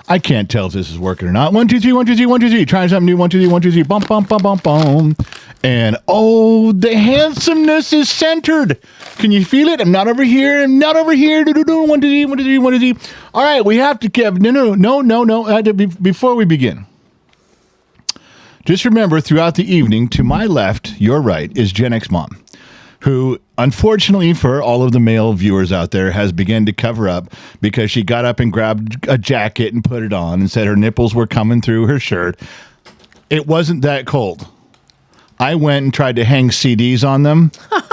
I can't tell if this is working or not. 1, 2, 3, 1, 2, 3, 1, 2, 3. Trying something new. 1, 2, 3, 1, 2, 3. Bum, bum, bum, bum, bum. And oh, the handsomeness is centered. Can you feel it? I'm not over here. I'm not over here. 1, 2, 3, 1, 2, 3, 1, 2, 3. All right, we have to give. No. Before we begin, just remember throughout the evening, to my left, your right, is Gen X Mom, who, unfortunately for all of the male viewers out there, has begun to cover up because she got up and grabbed a jacket and put it on and said her nipples were coming through her shirt. It wasn't that cold. I went and tried to hang CDs on them.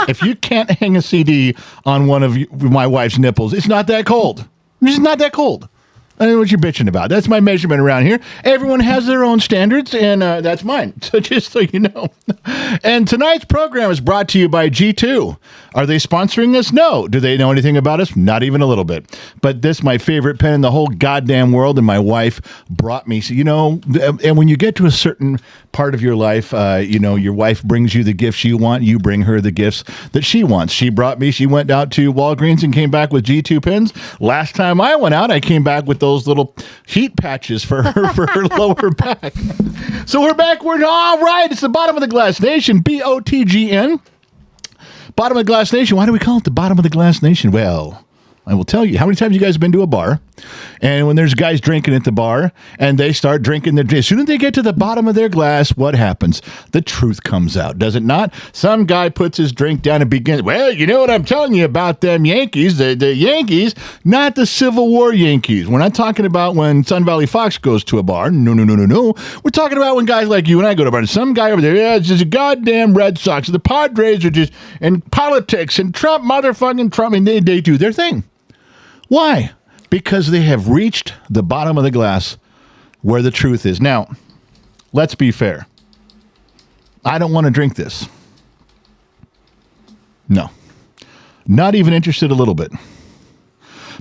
If you can't hang a CD on one of my wife's nipples, it's not that cold. It's just not that cold. I don't know what you're bitching about. That's my measurement around here. Everyone has their own standards, and that's mine. So just so you know. And tonight's program is brought to you by G2. Are they sponsoring us? No. Do they know anything about us? Not even a little bit. But this is my favorite pen in the whole goddamn world, and my wife brought me. So, and when you get to a certain part of your life, your wife brings you the gifts you want. You bring her the gifts that she wants. She brought me. She went out to Walgreens and came back with G2 pens. Last time I went out, I came back with those little heat patches for her lower back. So we're back. We're all right. It's the Bottom of the Glass Nation, BOTGN. Bottom of the Glass Nation. Why do we call it the Bottom of the Glass Nation? Well, I will tell you. How many times you guys have been to a bar, and when there's guys drinking at the bar, and they start drinking, as soon as they get to the bottom of their glass, what happens? The truth comes out, does it not? Some guy puts his drink down and begins, well, you know what I'm telling you about them Yankees, the Yankees, not the Civil War Yankees. We're not talking about when Sun Valley Fox goes to a bar. No. We're talking about when guys like you and I go to a bar, and some guy over there, it's just a goddamn Red Sox. The Padres are just, and politics, and Trump, and they do their thing. Why? Because they have reached the bottom of the glass where the truth is. Now, let's be fair. I don't want to drink this. No. Not even interested a little bit.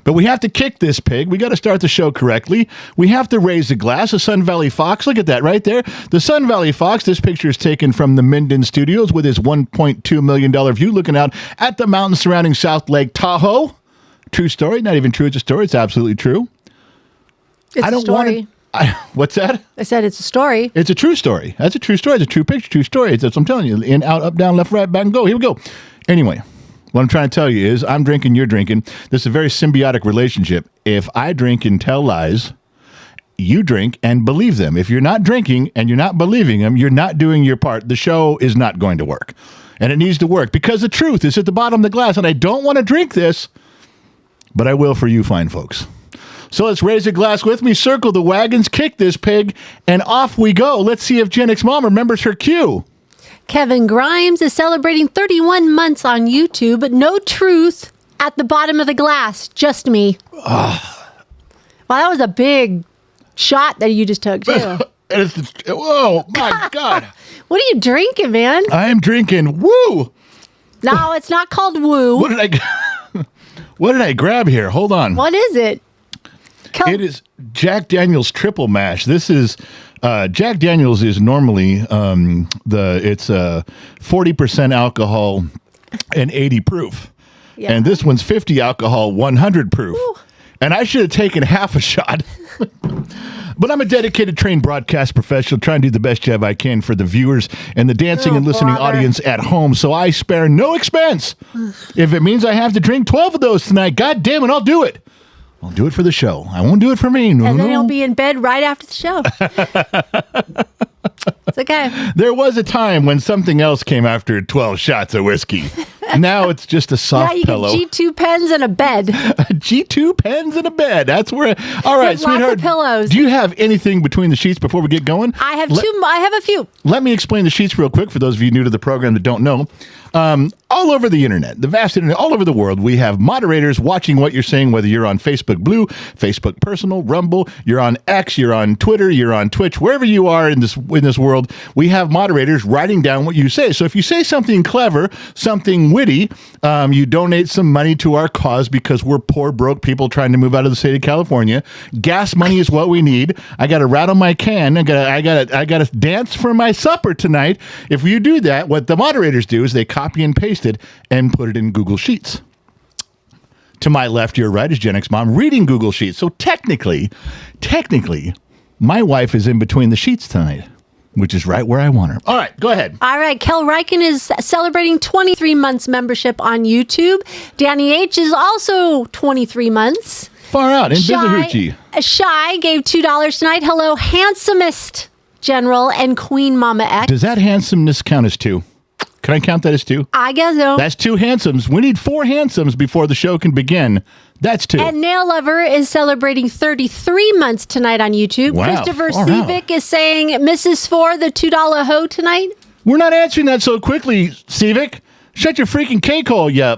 But we have to kick this pig. We got to start the show correctly. We have to raise the glass. The Sun Valley Fox, look at that right there. The Sun Valley Fox, this picture is taken from the Minden Studios with his $1.2 million view looking out at the mountains surrounding South Lake Tahoe. True story. Not even true. It's a story. It's absolutely true. It's a story. What's that? I said it's a story. It's a true story. That's a true story. It's a true picture. True story. It's what I'm telling you. In, out, up, down, left, right, back, and go. Here we go. Anyway, what I'm trying to tell you is I'm drinking, you're drinking. This is a very symbiotic relationship. If I drink and tell lies, you drink and believe them. If you're not drinking and you're not believing them, you're not doing your part. The show is not going to work. And it needs to work because the truth is at the bottom of the glass. And I don't want to drink this, but I will for you fine folks. So let's raise a glass with me, circle the wagons, kick this pig, and off we go. Let's see if Gen X Mom remembers her cue. Kevin Grimes is celebrating 31 months on YouTube, but no truth at the bottom of the glass. Just me. Well, that was a big shot that you just took, too. Whoa, my God. What are you drinking, man? I am drinking woo. No, it's not called woo. What did I grab here? Hold on. What is it? It is Jack Daniel's Triple Mash. This is Jack Daniel's is normally it's 40% alcohol and 80 proof. Yeah. And this one's 50 alcohol, 100 proof. Ooh. And I should have taken half a shot. But I'm a dedicated, trained broadcast professional trying to do the best job I can for the viewers and the dancing and listening audience at home. So I spare no expense. If it means I have to drink 12 of those tonight, God damn it, I'll do it. I'll do it for the show. I won't do it for me. No, and then I'll be in bed right after the show. It's okay. There was a time when something else came after 12 shots of whiskey. Now it's just a soft pillow. Get G2 pens and a bed. G2 pens and a bed. That's where. All right, sweetheart. Lots of pillows. Do you have anything between the sheets before we get going? I have I have a few. Let me explain the sheets real quick for those of you new to the program that don't know. All over the internet, the vast internet, all over the world, we have moderators watching what you're saying, whether you're on Facebook Blue, Facebook Personal, Rumble, you're on X, you're on Twitter, you're on Twitch, wherever you are in this world, we have moderators writing down what you say. So if you say something clever, something witty, you donate some money to our cause because we're poor, broke people trying to move out of the state of California. Gas money is what we need. I got to rattle my can. I got to dance for my supper tonight. If you do that, what the moderators do is they copy and paste it and put it in Google Sheets. To my left, your right is Gen X Mom reading Google Sheets. So technically, my wife is in between the sheets tonight, which is right where I want her. All right, go ahead. All right, Kel Riken is celebrating 23 months membership on YouTube. Danny H is also 23 months. Far out in Bizahuchi. Shy gave $2 tonight. Hello, handsomest general and Queen Mama X. Does that handsomeness count as 2? Can I count that as 2? I guess so. That's 2 handsomes. We need 4 handsomes before the show can begin. That's 2. And Nail Lover is celebrating 33 months tonight on YouTube. Wow, Christopher far Civic out. is saying Mrs. For the $2 hoe tonight. We're not answering that so quickly, Civic. Shut your freaking cake hole, you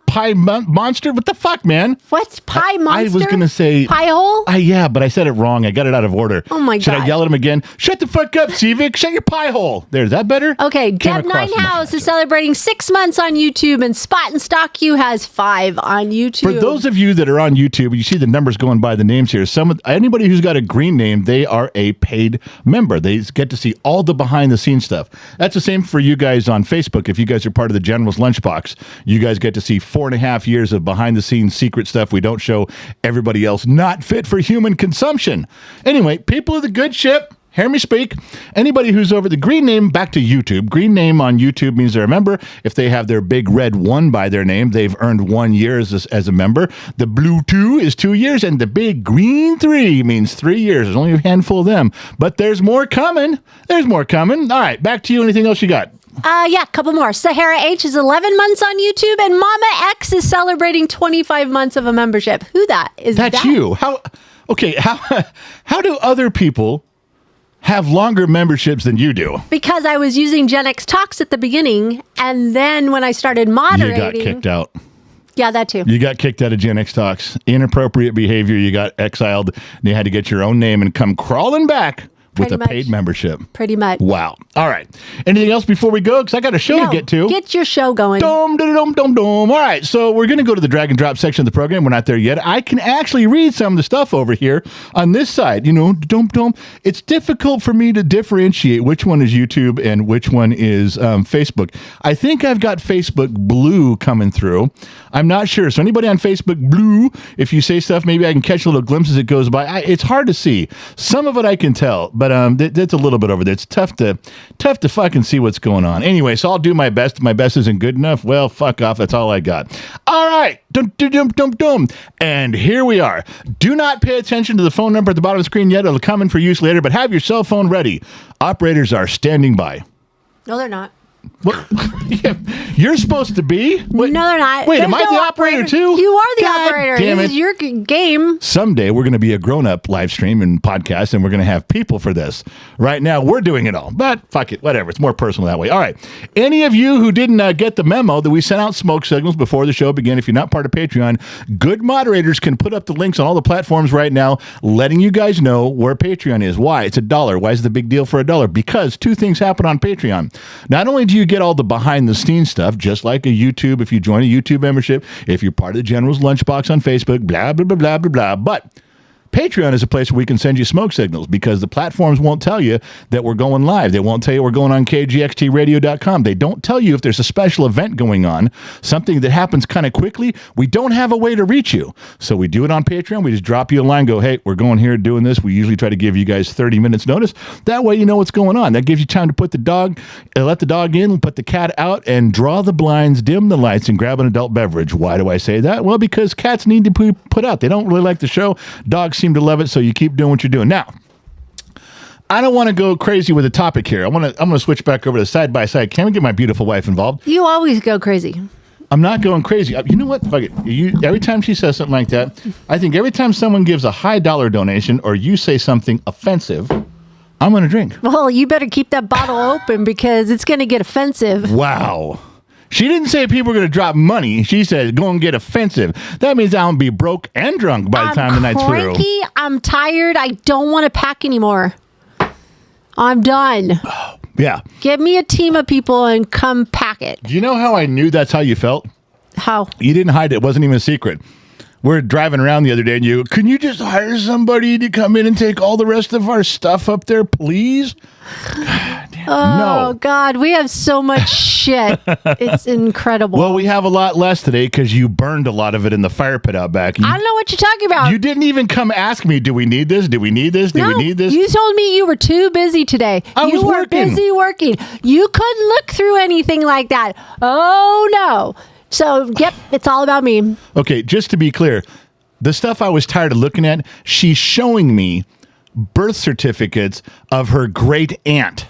pie monster. What the fuck, man? What's pie monster? I was going to say... Pie hole? Yeah, but I said it wrong. I got it out of order. Oh, my God. Should I yell at him again? Shut the fuck up, Civic. Shut your pie hole. There, is that better? Okay, Came Deb across Ninehouse much is celebrating 6 months on YouTube, and Spot and Stock You has 5 on YouTube. For those of you that are on YouTube, you see the numbers going by the names here. Anybody who's got a green name, they are a paid member. They get to see all the behind-the-scenes stuff. That's the same for you guys on Facebook. If you guys are part of the General's Lunchbox, you guys get to see 4.5 years of behind-the-scenes secret stuff we don't show everybody else. Not fit for human consumption. Anyway, people of the good ship, hear me speak. Anybody who's over the green name, back to YouTube. Green name on YouTube means they're a member. If they have their big red 1 by their name, they've earned 1 year as a member. The blue 2 is 2 years, and the big green 3 means 3 years. There's only a handful of them, but there's more coming. There's more coming. All right, back to you. Anything else you got? Yeah, a couple more. Sahara H is 11 months on YouTube, and Mama X is celebrating 25 months of a membership. Who that is? That's you. How do other people have longer memberships than you do? Because I was using Gen X Talks at the beginning, and then when I started moderating... You got kicked out. Yeah, that too. You got kicked out of Gen X Talks. Inappropriate behavior. You got exiled. And you had to get your own name and come crawling back with a paid membership. Pretty much. Wow. All right. Anything else before we go? Because I got a show to get to. Get your show going. Dum, dum, dum, dum, dum. All right. So we're going to go to the drag and drop section of the program. We're not there yet. I can actually read some of the stuff over here on this side. You know, dum, dum. It's difficult for me to differentiate which one is YouTube and which one is Facebook. I think I've got Facebook Blue coming through. I'm not sure. So anybody on Facebook Blue, if you say stuff, maybe I can catch a little glimpse as it goes by. It's hard to see. Some of it I can tell, but that's a little bit over there. It's tough to fucking see what's going on. Anyway, so I'll do my best. If my best isn't good enough, well, fuck off. That's all I got. All right. Dum, dum, dum, dum, dum. And here we are. Do not pay attention to the phone number at the bottom of the screen yet. It'll come in for use later, but have your cell phone ready. Operators are standing by. No, they're not. What? You're supposed to be? What? No, they're not. Wait, am I the operator too? You are the God operator. Damn This it. is your game. Someday we're going to be a grown-up live stream and podcast, and we're going to have people for this. Right now, we're doing it all. But fuck it, whatever. It's more personal that way. All right. Any of you who didn't get the memo that we sent out smoke signals before the show began, if you're not part of Patreon, good moderators can put up the links on all the platforms right now, letting you guys know where Patreon is. Why? It's $1. Why is it the big deal for $1? Because 2 things happen on Patreon. Not only do you get all the behind-the-scenes stuff, just like a YouTube, if you join a YouTube membership, if you're part of the General's Lunchbox on Facebook, blah, blah, blah, blah, blah, blah. But Patreon is a place where we can send you smoke signals because the platforms won't tell you that we're going live. They won't tell you we're going on kgxtradio.com. They don't tell you if there's a special event going on, something that happens kind of quickly. We don't have a way to reach you. So we do it on Patreon. We just drop you a line, go, hey, we're going here doing this. We usually try to give you guys 30 minutes notice. That way you know what's going on. That gives you time to put the dog, let the dog in, put the cat out, and draw the blinds, dim the lights, and grab an adult beverage. Why do I say that? Well, because cats need to be put out. They don't really like the show. Dogs seem to love it, so you keep doing what you're doing. Now, I don't want to go crazy with the topic here. I'm gonna switch back over to side by side. Can we get my beautiful wife involved? You always go crazy. I'm not going crazy. You know what? Fuck it. Every time she says something like that, I think every time someone gives a high dollar donation or you say something offensive, I'm going to drink. Well, you better keep that bottle open because it's going to get offensive. Wow. She didn't say people are going to drop money. She said, go and get offensive. That means I'll be broke and drunk by the time the night's through. I'm tired. I don't want to pack anymore. I'm done. Yeah. Give me a team of people and come pack it. Do you know how I knew that's how you felt? How? You didn't hide it. It wasn't even a secret. We're driving around the other day and can you just hire somebody to come in and take all the rest of our stuff up there, please? God damn. No. God, we have so much shit. It's incredible. Well, we have a lot less today because you burned a lot of it in the fire pit out back. I don't know what you're talking about. You didn't even come ask me, do we need this? Do we need this? Do we need this? You told me you were too busy today. You were working. busy working. You couldn't look through anything like that. Oh, no. So, yep, it's all about me. Okay, just to be clear, the stuff I was tired of looking at, she's showing me birth certificates of her great aunt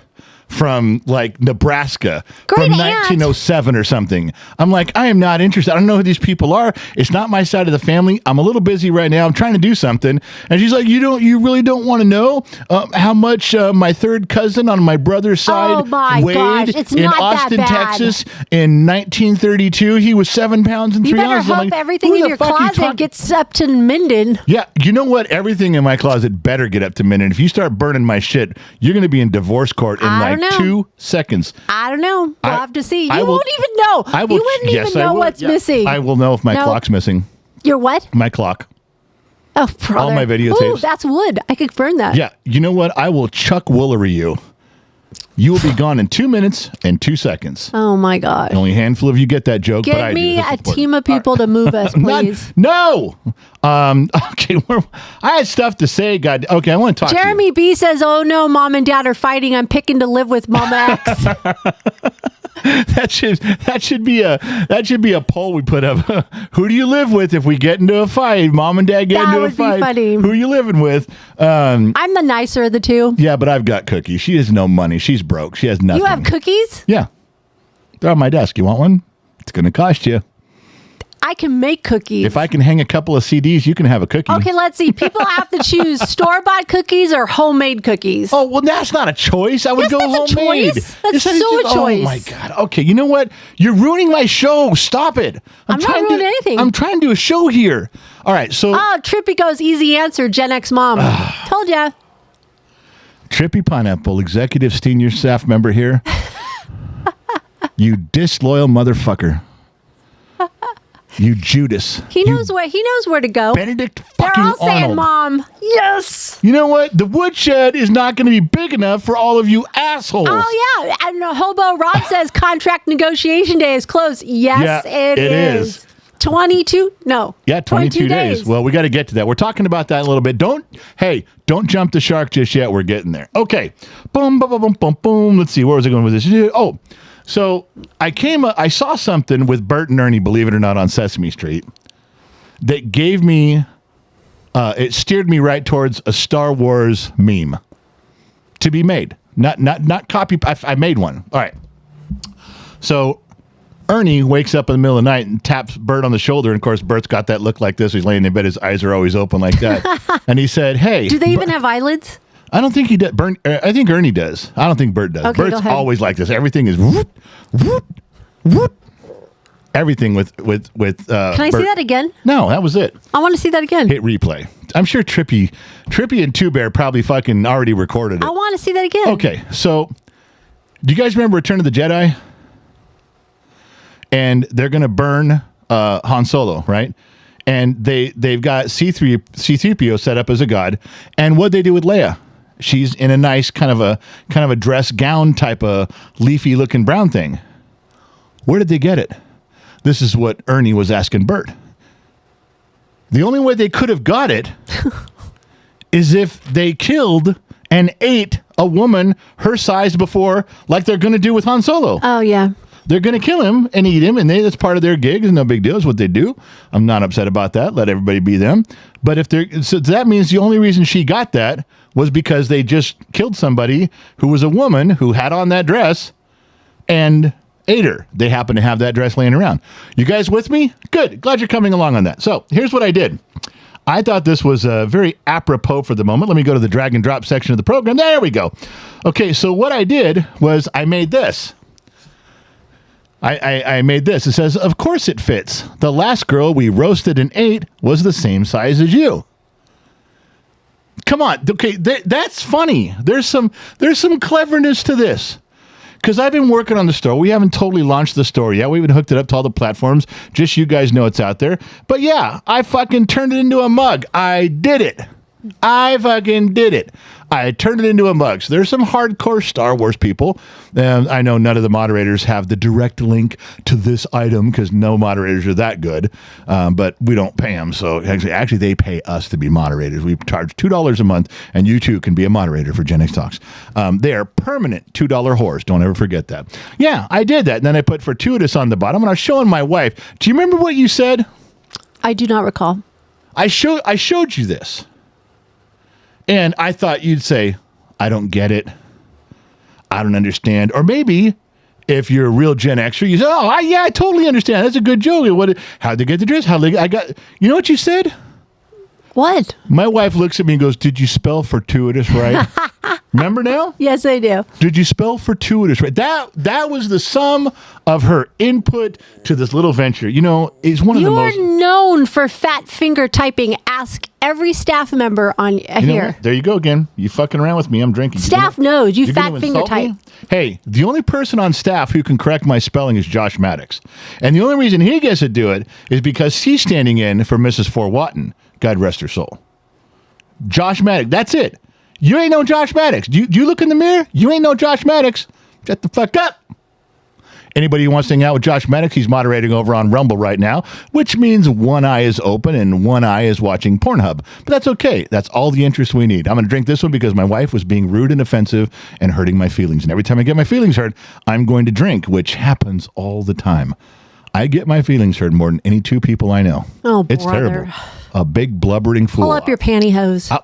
from like Nebraska Great from aunt? 1907 or something. I'm like, I am not interested. I don't know who these people are. It's not my side of the family. I'm a little busy right now. I'm trying to do something. And she's like, you really don't want to know how much my third cousin on my brother's side weighed it's in not Austin, that bad. Texas in 1932. He was 7 pounds and You 3 better ounces. I'm hope like, everything who in the your fuck are you closet talking- gets up to Minden. Yeah, you know what? Everything in my closet better get up to minute. If you start burning my shit, you're going to be in divorce court in I like don't know. 2 seconds. I don't know. We'll I- have to see. I You will- won't even know. I will, You wouldn't yes, even I know will. what's Yeah. missing. I will know if my No. clock's missing. Your what? My clock. Oh, brother. All my videotapes. Ooh, that's wood. I could burn that. Yeah, you know what? I will Chuck Woolery you. You will be gone in 2 minutes and 2 seconds. Oh, my God. Only a handful of you get that joke, but I Get do. me That's a important. team of people to move us, please. No. Okay. I had stuff to say. God. Okay. I want to talk to you. Jeremy B says, "Oh no, mom and dad are fighting. I'm picking to live with Mama X." That should be a poll we put up. Who do you live with if we get into a fight? Mom and dad get That into a would be fight. funny. Who are you living with? I'm the nicer of the two. Yeah, but I've got cookies. She has no money. She's broke. She has nothing. You have cookies? Yeah, they're on my desk. You want one? It's going to cost you. I can make cookies. If I can hang a couple of CDs, you can have a cookie. Okay, let's see. People have to choose store-bought cookies or homemade cookies. Oh, well, that's not a choice. I would Yes, go that's a homemade. choice. That's It's so just- a choice. Oh, my God. Okay, you know what? You're ruining my show. Stop it. I'm not trying to- ruining anything. I'm trying to do a show here. All right, so Oh, Trippy goes, easy answer, Gen X mom. Told ya. Trippy Pineapple, executive senior staff member here. You disloyal motherfucker. You Judas. He knows where to go. Benedict They're fucking all saying, Arnold. Mom. Yes. You know what? The woodshed is not going to be big enough for all of you assholes. Oh, yeah. And Hobo Rob says contract negotiation day is close. Yes, Yeah, it is. 22? No. Yeah, 22 days. Well, we got to get to that. We're talking about that in a little bit. Don't jump the shark just yet. We're getting there. Okay. Boom, boom, boom, boom, boom, boom. Let's see. Where was I going with this? Oh, so I saw something with Bert and Ernie, believe it or not, on Sesame Street that gave me, it steered me right towards a Star Wars meme to be made. Not copy. I made one. All right. So Ernie wakes up in the middle of the night and taps Bert on the shoulder. And of course, Bert's got that look like this. He's laying in bed. His eyes are always open like that. And he said, hey. Do they even have eyelids? I don't think he does. I think Ernie does. I don't think Bert does. Okay, go Bert's ahead. always like this. Everything is whoop, whoop, whoop. Everything with Can I Bert. see that again? No, that was it. I want to see that again. Hit replay. I'm sure Trippy and Two Bear probably fucking already recorded it. I want to see that again. Okay, so do you guys remember Return of the Jedi? And they're gonna burn Han Solo, right? And they've got C-3PO set up as a god. And what'd they do with Leia? She's in a nice kind of a dress gown type of leafy looking brown thing. Where did they get it? This is what Ernie was asking Bert. The only way they could have got it is if they killed and ate a woman her size before, like they're going to do with Han Solo. Oh, yeah. They're going to kill him and eat him, and that's part of their gig. It's no big deal. It's what they do. I'm not upset about that. Let everybody be them. But so that means the only reason she got that was because they just killed somebody who was a woman who had on that dress and ate her. They happen to have that dress laying around. You guys with me? Good. Glad you're coming along on that. So here's what I did. I thought this was very apropos for the moment. Let me go to the drag and drop section of the program. There we go. Okay, so what I did was I made this. I made this. It says, of course it fits. The last girl we roasted and ate was the same size as you. Come on. Okay, that's funny. There's some cleverness to this. Because I've been working on the store. We haven't totally launched the store yet. We haven't hooked it up to all the platforms. Just you guys know it's out there. But yeah, I fucking turned it into a mug. I did it. I fucking did it. I turned it into a mug. So there's some hardcore Star Wars people. And I know none of the moderators have the direct link to this item because no moderators are that good. But we don't pay them. So actually, they pay us to be moderators. We charge $2 a month, and you too can be a moderator for Gen X Talks. They are permanent $2 whores. Don't ever forget that. Yeah, I did that. And then I put fortuitous on the bottom, and I was showing my wife. Do you remember what you said? I do not recall. I showed you this. And I thought you'd say, I don't get it. I don't understand. Or maybe if you're a real Gen Xer, you say, I totally understand. That's a good joke. How'd they get the dress? You know what you said? What? My wife looks at me and goes, did you spell fortuitous right? Remember now? Yes, I do. Did you spell fortuitous right? That was the sum of her input to this little venture. You know, it's one of the most... You are known for fat finger typing. Ask every staff member on here. There you go again. You fucking around with me. I'm drinking. Staff knows you fat finger type. Hey, the only person on staff who can correct my spelling is Josh Maddox. And the only reason he gets to do it is because he's standing in for Mrs. Forwatton. God rest her soul. Josh Maddox. That's it. You ain't no Josh Maddox. Do you look in the mirror? You ain't no Josh Maddox. Shut the fuck up. Anybody who wants to hang out with Josh Maddox, he's moderating over on Rumble right now, which means one eye is open and one eye is watching Pornhub. But that's okay. That's all the interest we need. I'm going to drink this one because my wife was being rude and offensive and hurting my feelings. And every time I get my feelings hurt, I'm going to drink, which happens all the time. I get my feelings hurt more than any two people I know. Oh, it's brother. terrible. A big blubbering fool. Pull up your pantyhose.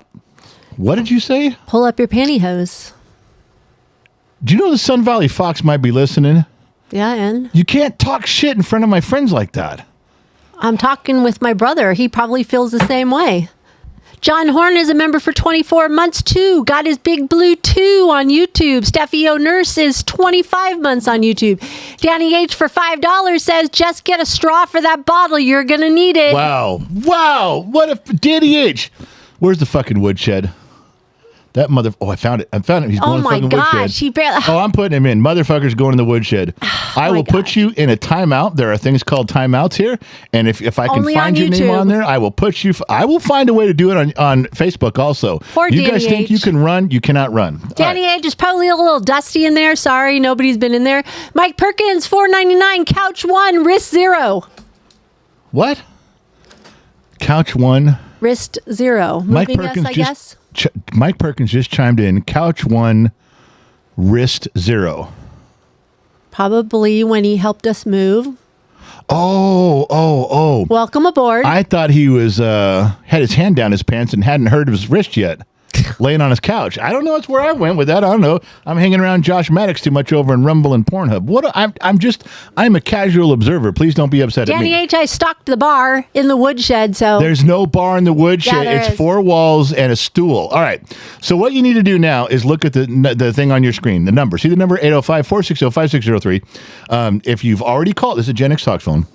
What did you say? Pull up your pantyhose. Do you know the Sun Valley Fox might be listening? Yeah, and? You can't talk shit in front of my friends like that. I'm talking with my brother. He probably feels the same way. John Horn is a member for 24 months, too. Got his big blue 2 on YouTube. Steffi O Nurse is 25 months on YouTube. Danny H for $5 says, just get a straw for that bottle. You're going to need it. Wow. What if Danny H? Where's the fucking woodshed? That mother... Oh, I found it. He's going to the fucking woodshed. He barely... Oh, I'm putting him in. Motherfucker's going in the woodshed. I will put you in a timeout. There are things called timeouts here. And if I can Only find your name on there, I will put you... I will find a way to do it on Facebook also. Poor you Danny guys think H. you can run? You cannot run. Danny H is probably a little dusty in there. Sorry, nobody's been in there. Mike Perkins, $4.99. Couch 1, wrist 0. What? Couch 1. Wrist 0. Moving us, I guess. Mike Perkins just chimed in. Couch 1, wrist 0. Probably when he helped us move. Oh. Welcome aboard. I thought he was had his hand down his pants and hadn't hurt of his wrist yet. Laying on his couch. I don't know. That's where I went with that. I don't know. I'm hanging around Josh Maddox too much over in Rumble and Pornhub. I'm a casual observer. Please don't be upset at me. Danny H, I stocked the bar in the woodshed, so... There's no bar in the woodshed. Yeah, it's 4 walls and a stool. All right. So what you need to do now is look at the thing on your screen, the number. See the number 805-460-5603. If you've already called, this is a Gen X Talks phone.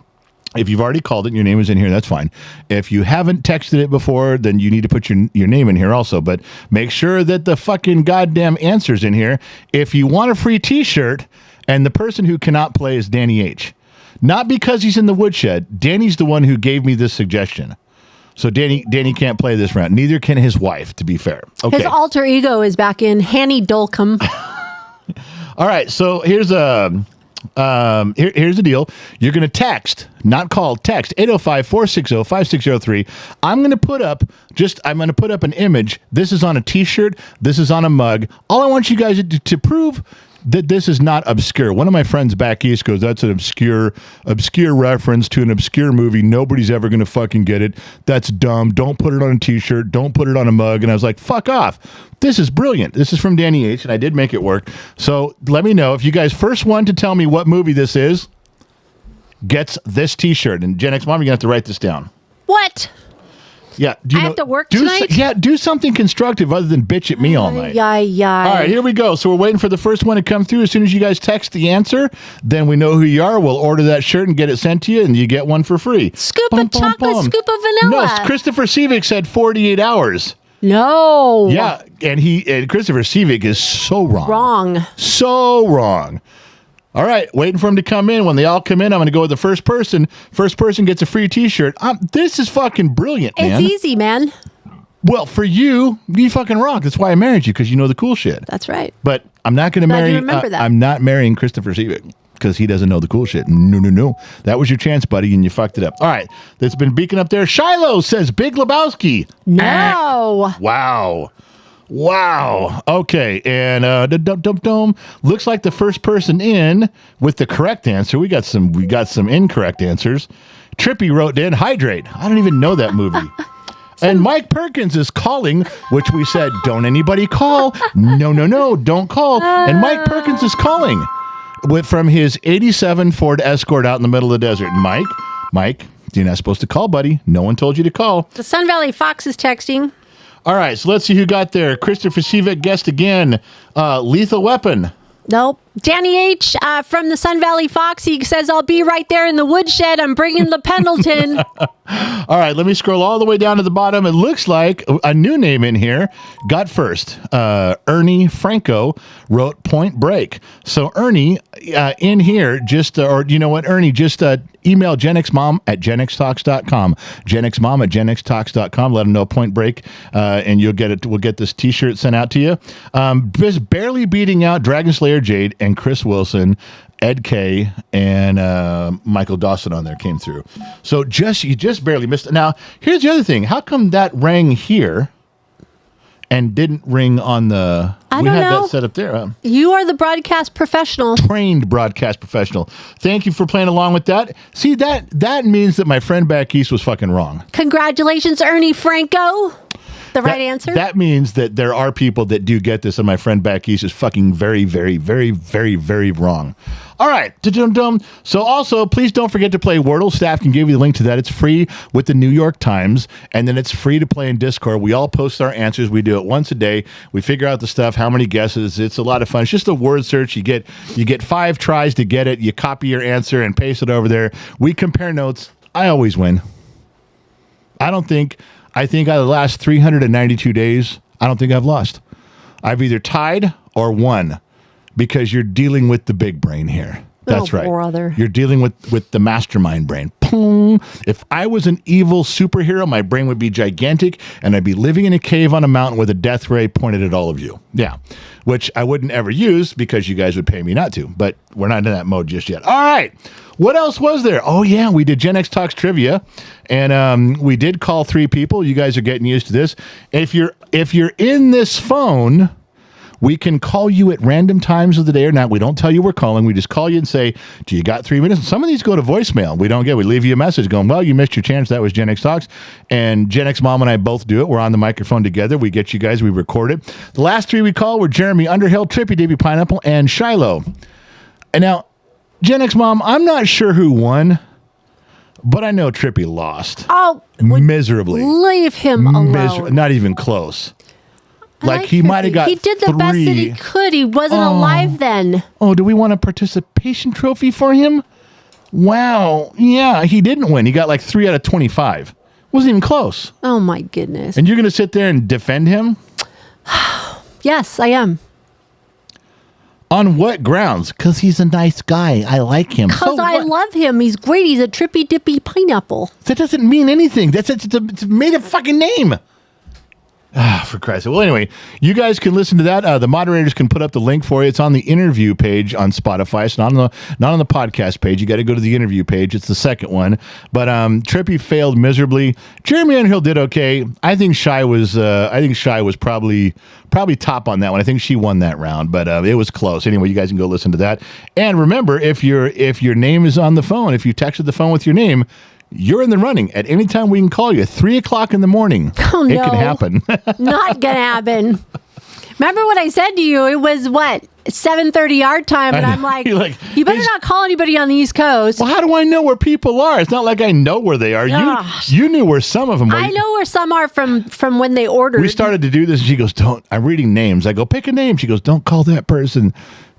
If you've already called it and your name is in here, that's fine. If you haven't texted it before, then you need to put your name in here also. But make sure that the fucking goddamn answer's in here. If you want a free t-shirt, and the person who cannot play is Danny H. Not because he's in the woodshed. Danny's the one who gave me this suggestion. So Danny can't play this round. Neither can his wife, to be fair. Okay. His alter ego is back in. Hanny Dolcom. All right, so here's here's the deal. You're going to text, not call, text 805-460-5603. I'm going to put up an image. This is on a t-shirt. This is on a mug. All I want you guys to prove that this is not obscure. One of my friends back east goes, that's an obscure reference to an obscure movie. Nobody's ever going to fucking get it. That's dumb. Don't put it on a t-shirt. Don't put it on a mug. And I was like, fuck off. This is brilliant. This is from Danny H, and I did make it work. So let me know if you guys first one to tell me what movie this is gets this t-shirt. And Gen X Mom, you're going to have to write this down. What? Yeah. I have to work tonight? Do something constructive other than bitch at me all night. Yeah. All right, here we go. So we're waiting for the first one to come through. As soon as you guys text the answer, then we know who you are. We'll order that shirt and get it sent to you, and you get one for free. Scoop of chocolate, scoop of vanilla. No, Christopher Sevick said 48 hours. No. Yeah, and Christopher Sevick is so wrong. So wrong. All right, waiting for him to come in. When they all come in, I'm going to go with the first person. First person gets a free t-shirt. This is fucking brilliant, man. It's easy, man. Well, for you fucking rock. That's why I married you, because you know the cool shit. That's right. But I'm not going to Glad marry. you remember that. I'm not marrying Christopher Seavick because he doesn't know the cool shit. No. That was your chance, buddy, and you fucked it up. All right. That's been beacon up there. Shiloh says Big Lebowski. No. Wow. Okay. And looks like the first person in with the correct answer. We got some incorrect answers. Trippy wrote in Hydrate. I don't even know that movie. And Mike Perkins is calling, which we said, don't anybody call. No, don't call. And Mike Perkins is calling from his 87 Ford Escort out in the middle of the desert. Mike, you're not supposed to call, buddy. No one told you to call. The Sun Valley Fox is texting. All right, so let's see who got there. Christopher Seavick guessed again. Lethal Weapon. Nope. Danny H. From the Sun Valley Fox, he says, I'll be right there in the woodshed. I'm bringing the Pendleton. All right, let me scroll all the way down to the bottom. It looks like a new name in here got first. Ernie Franco wrote Point Break. So Ernie, in here, or you know what, Ernie, just email genxmom@genxtalks.com. genxmom@genxtalks.com. Let them know Point Break, and you'll get it. We'll get this T-shirt sent out to you. Just barely beating out Dragon Slayer Jade and Chris Wilson. Ed K and Michael Dawson on there came through. So you just barely missed it. Now, here's the other thing. How come that rang here and didn't ring on the... I we don't had know. that set up there. You are the broadcast professional. Trained broadcast professional. Thank you for playing along with that. See, that means that my friend back east was fucking wrong. Congratulations, Ernie Franco. The right answer? That means that there are people that do get this, and my friend back east is fucking very, very, very, very, very wrong. All right. So also, please don't forget to play Wordle. Staff can give you the link to that. It's free with the New York Times, and then it's free to play in Discord. We all post our answers. We do it once a day. We figure out the stuff, how many guesses. It's a lot of fun. It's just a word search. You get 5 tries to get it. You copy your answer and paste it over there. We compare notes. I always win. I think out of the last 392 days, I don't think I've lost. I've either tied or won because you're dealing with the big brain here. That's right. Brother. You're dealing with the mastermind brain. Boom. If I was an evil superhero, my brain would be gigantic, and I'd be living in a cave on a mountain with a death ray pointed at all of you. Yeah, which I wouldn't ever use because you guys would pay me not to, but we're not in that mode just yet. All right. What else was there? Oh, yeah, we did Gen X Talks Trivia, and we did call 3 people. You guys are getting used to this. If you're in this phone, we can call you at random times of the day or night. We don't tell you we're calling. We just call you and say, do you got 3 minutes? And some of these go to voicemail. We leave you a message going, well, you missed your chance. That was Gen X Talks. And Gen X Mom and I both do it. We're on the microphone together. We get you guys. We record it. The last 3 we called were Jeremy Underhill, Trippy Davy Pineapple, and Shiloh. And now, Gen X Mom, I'm not sure who won, but I know Trippy lost. Oh, miserably. Leave him alone. Not even close. I Like he might have got He did the 3. best that he could. He wasn't alive then. Oh, do we want a participation trophy for him? Wow. Yeah, he didn't win. He got like 3 out of 25. Wasn't even close. Oh, my goodness. And you're going to sit there and defend him? Yes, I am. On what grounds? Because he's a nice guy. I like him. Because I love him. He's great. He's a trippy dippy pineapple. That doesn't mean anything. It's made a fucking name. For Christ's sake. Well, anyway, you guys can listen to that. The moderators can put up the link for you. It's on the interview page on Spotify. It's not on the podcast page. You got to go to the interview page. It's the second one. But Trippy failed miserably. Jeremy Underhill did okay. I think Shy was probably top on that one. I think she won that round, but it was close. Anyway, you guys can go listen to that. And remember, if your name is on the phone, if you texted the phone with your name, you're in the running. At any time we can call you. 3 o'clock in the morning. Oh, no. It can happen. Not going to happen. Remember what I said to you? It was, 7:30 our time, and I'm like, you better not call anybody on the East Coast. Well, how do I know where people are? It's not like I know where they are. You knew where some of them were. I know where some are from when they ordered. We started to do this, and she goes, I'm reading names. I go, pick a name. She goes, don't call that person.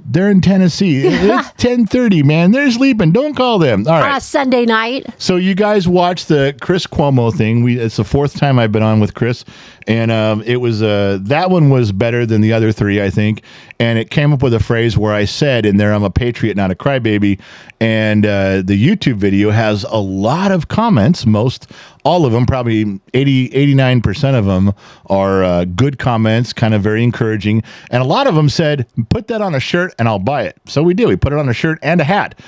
They're in Tennessee. It's 10:30, man. They're sleeping. Don't call them. All right. Sunday night. So you guys watched the Chris Cuomo thing. It's the 4th time I've been on with Chris, and it was that one was better than the other 3, I think. And it came up with a phrase where I said in there, "I'm a patriot, not a crybaby." And the YouTube video has a lot of comments, most all of them, probably 89% of them are good comments, kind of very encouraging. And a lot of them said, put that on a shirt and I'll buy it. So we did. We put it on a shirt and a hat.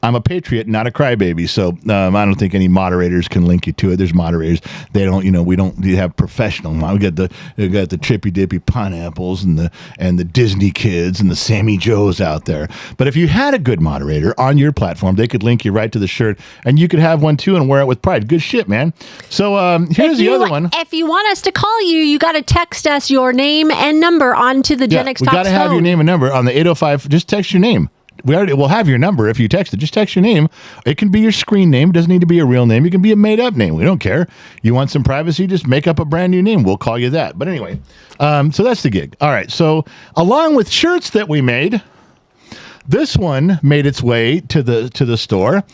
I'm a patriot, not a crybaby. So I don't think any moderators can link you to it. There's moderators. They don't, we have professional. We got the Trippy Dippy Pineapples and the Disney Kids and the Sammy Joes out there. But if you had a good moderator on your platform, they could link you right to the shirt, and you could have one too and wear it with pride. Good shit, man. So here's the other one. If you want us to call you, you got to text us your name and number onto the Gen X Talks phone. We got to have your name and number on the 805. Just text your name. We'll have your number if you text it. Just text your name. It can be your screen name. It doesn't need to be a real name. It can be a made-up name. We don't care. You want some privacy? Just make up a brand new name. We'll call you that. But anyway, so that's the gig. All right. So along with shirts that we made, this one made its way to the store,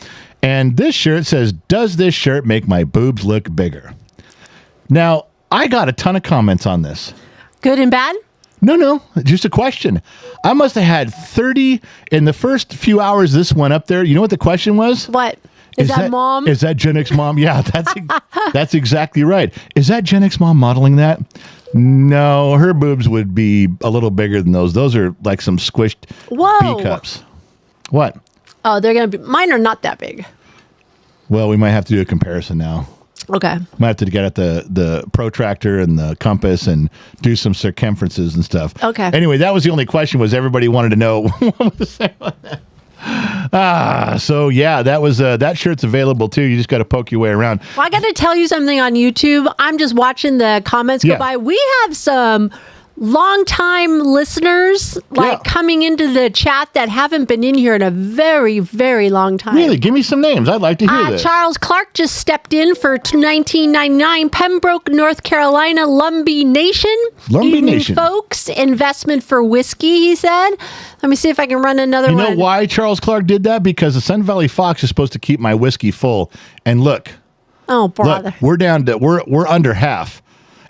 and this shirt says, "Does this shirt make my boobs look bigger?" Now, I got a ton of comments on this. Good and bad? No, just a question. I must have had 30 in the first few hours this went up there. You know what the question was? What? Is that mom? Is that Gen X mom? Yeah, that's exactly right. Is that Gen X mom modeling that? No, her boobs would be a little bigger than those. Those are like some squished B cups. What? Oh, they're going to be, mine are not that big. Well, we might have to do a comparison now. Okay. Might have to get at the protractor and the compass and do some circumferences and stuff. Okay. Anyway, that was the only question. Was everybody wanted to know what was that on that? So yeah, that was that shirt's available too. You just got to poke your way around. Well, I got to tell you something on YouTube. I'm just watching the comments go by. We have some long-time listeners coming into the chat that haven't been in here in a very, very long time. Really? Give me some names. I'd like to hear this. Charles Clark just stepped in for $19.99. Pembroke, North Carolina, Lumbee Nation. Lumbee Nation. Folks, investment for whiskey, he said. Let me see if I can run another one. You know why Charles Clark did that? Because the Sun Valley Fox is supposed to keep my whiskey full. And look. Oh, brother. Look, we're down to, we're under half.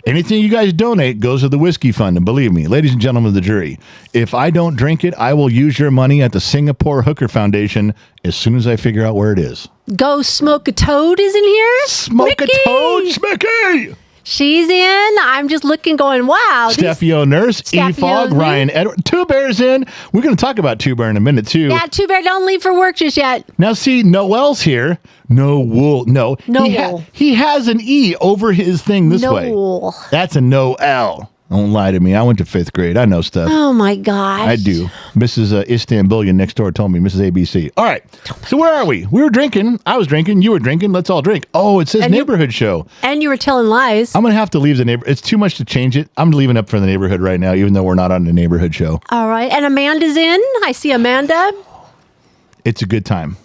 Anything you guys donate goes to the whiskey fund. And believe me, ladies and gentlemen of the jury, if I don't drink it, I will use your money at the Singapore Hooker Foundation as soon as I figure out where it is. Go Smoke a Toad is in here. Smoke a Toad, Smicky! She's in. I'm just looking going, wow. Steffi Nurse, E-Fog, Ryan Edward. Two Bears in. We're going to talk about Two Bear in a minute, too. Yeah, Two Bear, don't leave for work just yet. Now, see, Noel's here. No wool. No. Wool. He has an E over his thing this way. Wool. That's a Noel. Don't lie to me. I went to 5th grade. I know stuff. Oh, my gosh. I do. Mrs. Istanbulian next door told me, Mrs. ABC. All right. So where are we? We were drinking. I was drinking. You were drinking. Let's all drink. Oh, it says neighborhood show. And you were telling lies. I'm going to have to leave the neighborhood. It's too much to change it. I'm leaving up for the neighborhood right now, even though we're not on the neighborhood show. All right. And Amanda's in. I see Amanda. It's a good time.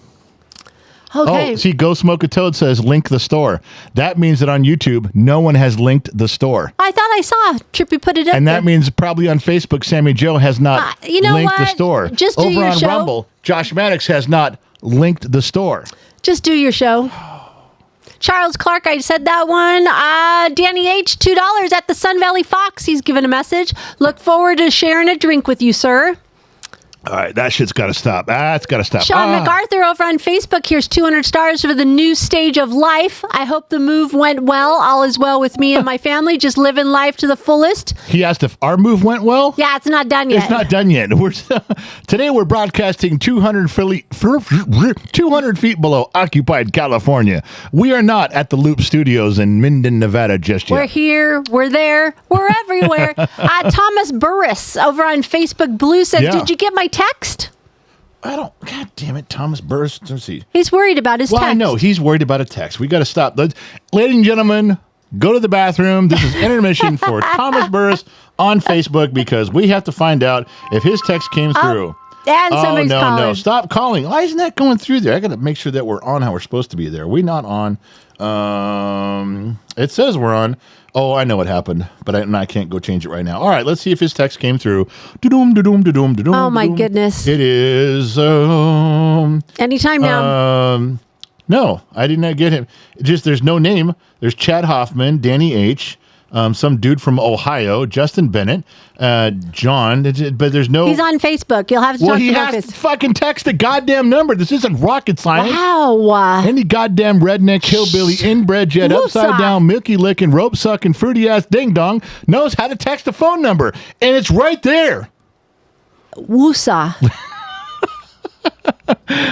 Okay. Oh, see, Go Smoke a Toad says link the store. That means that on YouTube, no one has linked the store. I thought I saw Trippy put it up. And that means probably on Facebook, Sammy Joe has not linked the store. Just do Over your on show. Rumble, Josh Maddox has not linked the store. Just do your show. Charles Clark, I said that one. Danny H, $2 at the Sun Valley Fox. He's given a message. Look forward to sharing a drink with you, sir. All right, that shit's got to stop. It's got to stop. Sean MacArthur over on Facebook. Here's 200 stars for the new stage of life. I hope the move went well. All is well with me and my family. Just living life to the fullest. He asked if our move went well. Yeah, it's not done yet. It's not done yet. Today we're broadcasting 200 feet below occupied California. We are not at the Loop Studios in Minden, Nevada just yet. We're here. We're there. We're everywhere. Thomas Burris over on Facebook Blue says, did you get my text? I don't. God damn it, Thomas Burris. Let's see. He's worried about his text. Well, I know. He's worried about a text. We got to stop. Ladies and gentlemen, go to the bathroom. This is intermission for Thomas Burris on Facebook because we have to find out if his text came through. And somebody's calling. No. Stop calling. Why isn't that going through there? I got to make sure that we're on how we're supposed to be there. We're not on. It says we're on. Oh, I know what happened, but I can't go change it right now. All right, let's see if his text came through. Oh, my goodness. It is... Anytime now. No, I did not get him. Just there's no name. There's Chad Hoffman, Danny H., some dude from Ohio, Justin Bennett, John, but there's no... He's on Facebook. You'll have to talk to he Marcus. has to fucking text the goddamn number. This isn't rocket science. Wow. Any goddamn redneck, hillbilly, inbred jet, upside down, milky licking, rope sucking, fruity ass ding dong knows how to text the phone number. And it's right there. Woosa.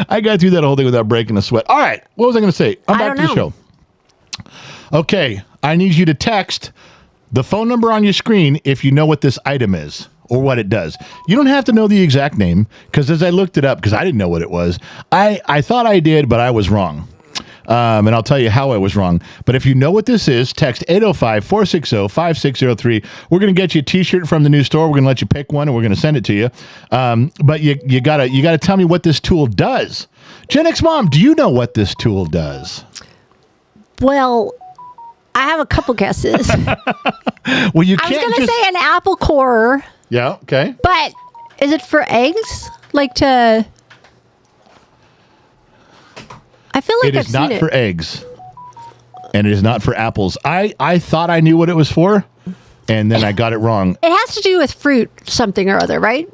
I got through that whole thing without breaking a sweat. All right. What was I going to say? I'm back to the show. Okay. I need you to text the phone number on your screen if you know what this item is or what it does. You don't have to know the exact name because as I looked it up, because I didn't know what it was, I thought I did, but I was wrong. And I'll tell you how I was wrong. But if you know what this is, text 805-460-5603. We're going to get you a T-shirt from the new store. We're going to let you pick one, and we're going to send it to you. But you gotta tell me what this tool does. Gen X Mom, do you know what this tool does? Well, I have a couple guesses. Well, you can't. I was going to say an apple core. Yeah. Okay. But is it for eggs? Like to? I feel like it is not for eggs, and it is not for apples. I thought I knew what it was for, and then I got it wrong. It has to do with fruit, something or other, right?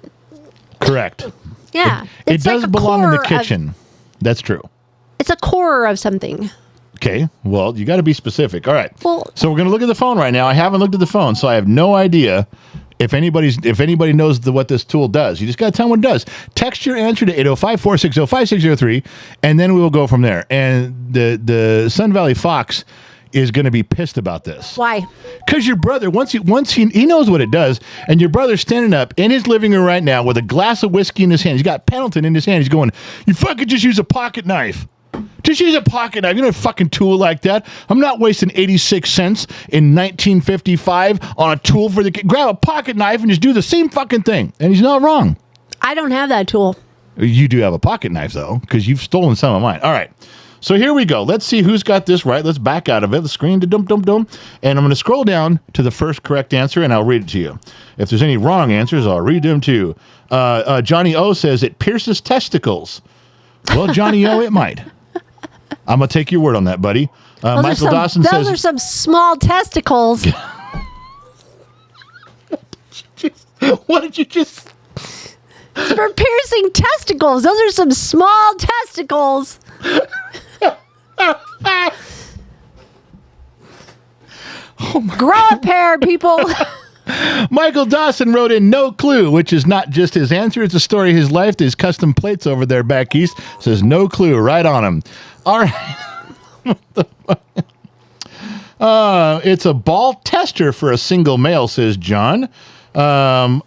Correct. Yeah. It does belong in the kitchen. That's true. It's a core of something. Okay. Well, you got to be specific. All right. Well, so we're going to look at the phone right now. I haven't looked at the phone, so I have no idea if anybody knows what this tool does. You just got to tell them what it does. Text your answer to 805-460-5603, and then we will go from there. And the Sun Valley Fox is going to be pissed about this. Why? Because your brother, once he knows what it does, and your brother's standing up in his living room right now with a glass of whiskey in his hand. He's got Pendleton in his hand. He's going, "You fucking just use a pocket knife. Just use a pocket knife. You know a fucking tool like that. I'm not wasting 86 cents in 1955 on a tool for the kid. Grab a pocket knife and just do the same fucking thing." And he's not wrong. I don't have that tool. You do have a pocket knife, though, because you've stolen some of mine. All right. So here we go. Let's see who's got this right. Let's back out of it. The screen to dum. And I'm going to scroll down to the first correct answer, and I'll read it to you. If there's any wrong answers, I'll read them too. Johnny O says it pierces testicles. Well, Johnny O, it might. I'm going to take your word on that, buddy. Michael Dawson says... Those are some small testicles. What did you just... It's for piercing testicles. Those are some small testicles. Grow a pair, people. Michael Dawson wrote in no clue, which is not just his answer. It's a story of his life. There's custom plates over there back east. Says no clue right on him. All right. It's a ball tester for a single male, says John. Danny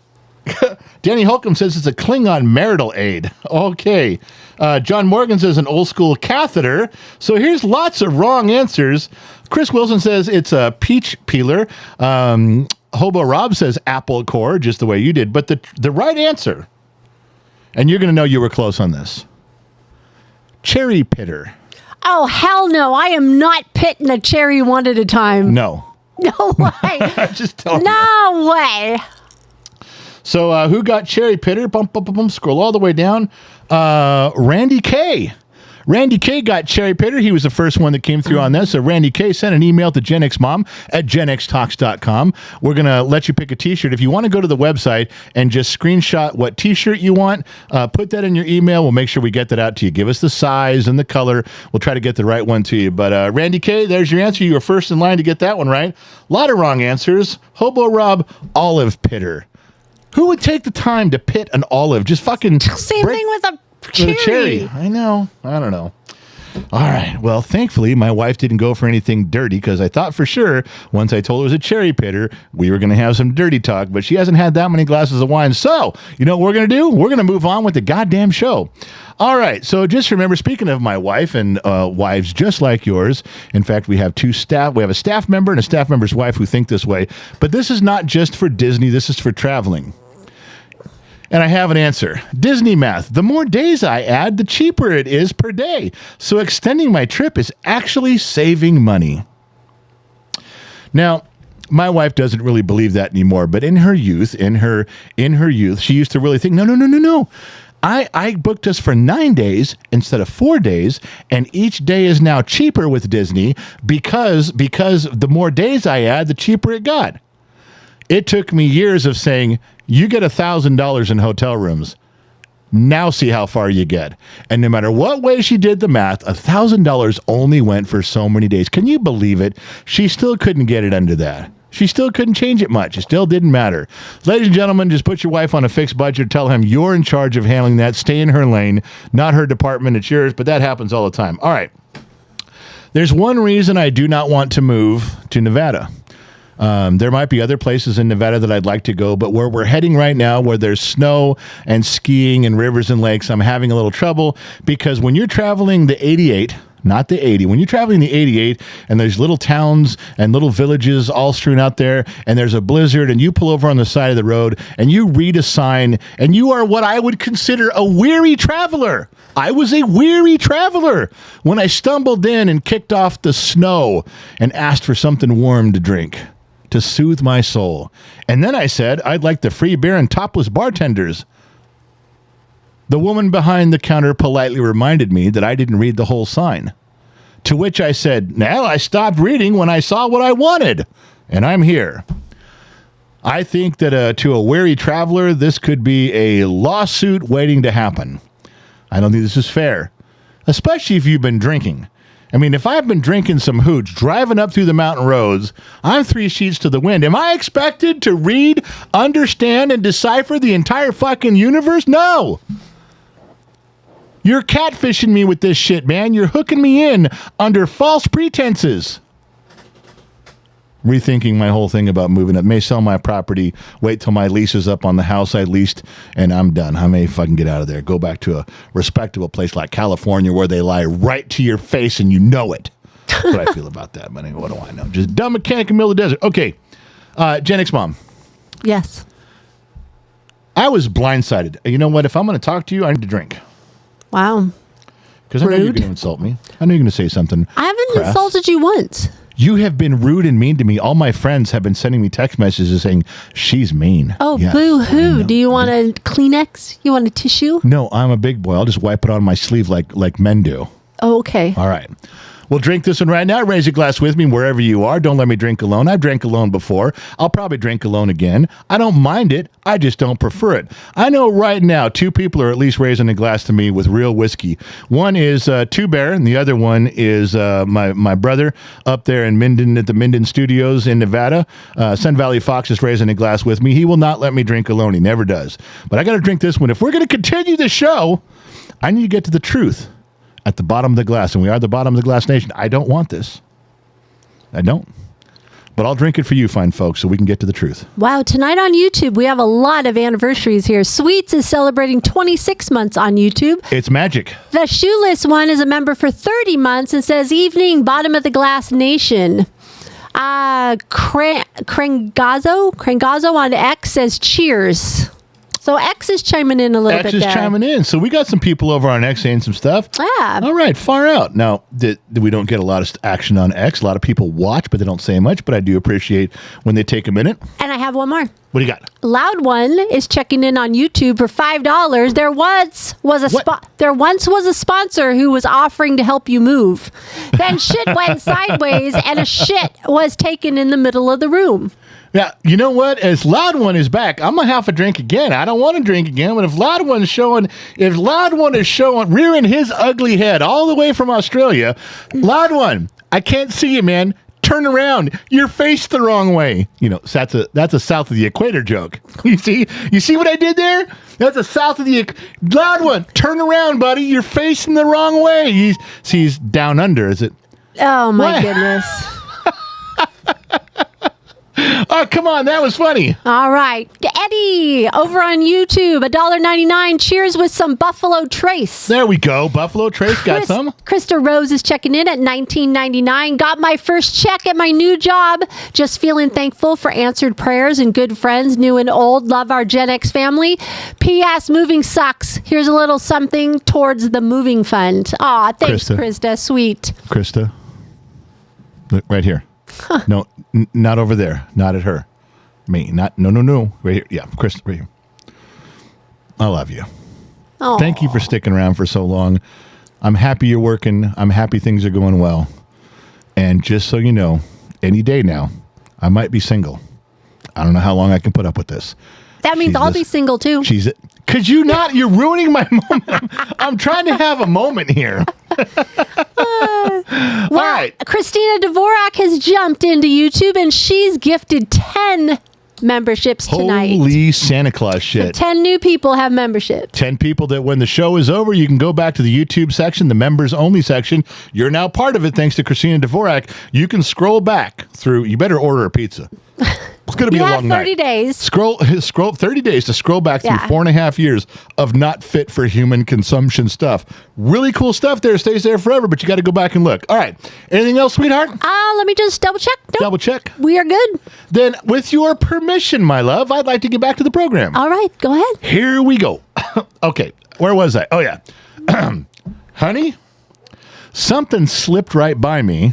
Holcomb says it's a Klingon marital aid. Okay. John Morgan says an old school catheter. So here's lots of wrong answers. Chris Wilson says it's a peach peeler. Hobo Rob says apple core, just the way you did. But the right answer, and you're going to know you were close on this, cherry pitter. Oh, hell no. I am not pitting a cherry one at a time. No. No way. Just tell me. No way. So who got cherry pitter? Bump, bump, bump, bump, scroll all the way down. Randy K. Randy K got cherry pitter. He was the first one that came through on this. So Randy K sent an email to GenXMom at genxtalks.com. We're going to let you pick a T-shirt. If you want to go to the website and just screenshot what T-shirt you want, put that in your email. We'll make sure we get that out to you. Give us the size and the color. We'll try to get the right one to you. But Randy K, there's your answer. You were first in line to get that one right. A lot of wrong answers. Hobo Rob, olive pitter. Who would take the time to pit an olive? Just fucking... Same thing with a cherry. I know. I don't know. All right. Well, thankfully, my wife didn't go for anything dirty because I thought for sure once I told her it was a cherry pitter, we were going to have some dirty talk, but she hasn't had that many glasses of wine. So, you know what we're going to do? We're going to move on with the goddamn show. All right. So just remember, speaking of my wife and wives just like yours, in fact, we have two staff. We have a staff member and a staff member's wife who think this way. But this is not just for Disney. This is for traveling. And I have an answer. Disney math. The more days I add, the cheaper it is per day. So extending my trip is actually saving money. Now, my wife doesn't really believe that anymore, but in her youth, she used to really think, no. I booked us for 9 days instead of 4 days, and each day is now cheaper with Disney because the more days I add, the cheaper it got. It took me years of saying, you get $1,000 in hotel rooms. Now see how far you get. And no matter what way she did the math, $1,000 only went for so many days. Can you believe it? She still couldn't get it under that. She still couldn't change it much. It still didn't matter. Ladies and gentlemen, just put your wife on a fixed budget. Tell him you're in charge of handling that. Stay in her lane, not her department. It's yours, but that happens all the time. All right. There's one reason I do not want to move to Nevada. There might be other places in Nevada that I'd like to go, but where we're heading right now, where there's snow and skiing and rivers and lakes, I'm having a little trouble because when you're traveling the 88, not the 80. When you're traveling the 88 and there's little towns and little villages all strewn out there and there's a blizzard and you pull over on the side of the road and you read a sign and you are what I would consider a weary traveler. I was a weary traveler when I stumbled in and kicked off the snow and asked for something warm to drink to soothe my soul. And then I said, I'd like the free beer and topless bartenders. The woman behind the counter politely reminded me that I didn't read the whole sign. To which I said, well, I stopped reading when I saw what I wanted, and I'm here. I think that to a weary traveler, this could be a lawsuit waiting to happen. I don't think this is fair, especially if you've been drinking. I mean, if I've been drinking some hooch, driving up through the mountain roads, I'm 3 sheets to the wind. Am I expected to read, understand, and decipher the entire fucking universe? No. You're catfishing me with this shit, man. You're hooking me in under false pretenses. Rethinking my whole thing about moving up. May sell my property, wait till my lease is up on the house I leased, and I'm done. I may fucking get out of there. Go back to a respectable place like California where they lie right to your face and you know it. That's what I feel about that. But anyway, what do I know? Just dumb mechanic in the middle of the desert. Okay. Gen X Mom. Yes. I was blindsided. You know what? If I'm going to talk to you, I need to drink. Wow. Because I know you're going to insult me. I know you're going to say something. I haven't crass. insulted you once. You have been rude and mean to me. All my friends have been sending me text messages saying, she's mean. Oh, yes, boo-hoo. Do you want a Kleenex? You want a tissue? No, I'm a big boy. I'll just wipe it on my sleeve like men do. Oh, okay. All right. We'll drink this one right now. Raise a glass with me wherever you are. Don't let me drink alone. I've drank alone before. I'll probably drink alone again. I don't mind it. I just don't prefer it. I know right now 2 people are at least raising a glass to me with real whiskey. One is Two Bear, and the other one is my brother up there in Minden at the Minden Studios in Nevada. Sun Valley Fox is raising a glass with me. He will not let me drink alone. He never does. But I got to drink this one. If we're going to continue the show, I need to get to the truth. At the bottom of the glass, and we are the bottom of the glass nation. I don't want this. I don't. But I'll drink it for you, fine folks, so we can get to the truth. Wow, tonight on YouTube, we have a lot of anniversaries here. Sweets is celebrating 26 months on YouTube. It's magic. The Shoeless one is a member for 30 months and says, evening, bottom of the glass nation. Crangazo on X says, cheers. So X is chiming in a little bit there. X is chiming in. So we got some people over on X saying some stuff. Yeah. All right, far out. Now, we don't get a lot of action on X. A lot of people watch, but they don't say much. But I do appreciate when they take a minute. And I have one more. What do you got? Loud One is checking in on YouTube for $5. There once was a sponsor who was offering to help you move. Then shit went sideways and a shit was taken in the middle of the room. Yeah, you know what? As Loud One is back, I'm gonna have a drink again. I don't want to drink again, but if Loud One is showing, rearing his ugly head all the way from Australia, Loud One, I can't see you, man. Turn around. You're faced the wrong way. You know, so that's a south of the equator joke. You see what I did there? That's a south of the Loud One. Turn around, buddy. You're facing the wrong way. He's down under. Is it? Oh my goodness. Oh, come on. That was funny. All right. Eddie, over on YouTube, $1.99. Cheers with some Buffalo Trace. There we go. Buffalo Trace got some. Krista Rose is checking in at $19.99. Got my first check at my new job. Just feeling thankful for answered prayers and good friends, new and old. Love our Gen X family. P.S. Moving sucks. Here's a little something towards the moving fund. Aw, thanks, Krista. Sweet. Krista. Look, right here. Huh. No, not over there. Not at her. Me. No. Right here. Yeah, Chris, right here. I love you. Oh. Thank you for sticking around for so long. I'm happy you're working. I'm happy things are going well. And just so you know, any day now, I might be single. I don't know how long I can put up with this. That means I'll be single too. Could you not? You're ruining my moment. I'm trying to have a moment here. All right. Christina Dvorak has jumped into YouTube and she's gifted 10 memberships tonight. Holy Santa Claus shit. 10 new people have memberships. 10 people that when the show is over, you can go back to the YouTube section, the members only section. You're now part of it thanks to Christina Dvorak. You can scroll back through. You better order a pizza. It's going to be a long night. 30 days. Scroll 30 days to scroll back through 4.5 years of not fit for human consumption stuff. Really cool stuff there. Stays there forever, but you got to go back and look. All right. Anything else, sweetheart? Let me just double check. Nope. Double check. We are good. Then, with your permission, my love, I'd like to get back to the program. All right. Go ahead. Here we go. Okay. Where was I? Oh, yeah. Honey, something slipped right by me.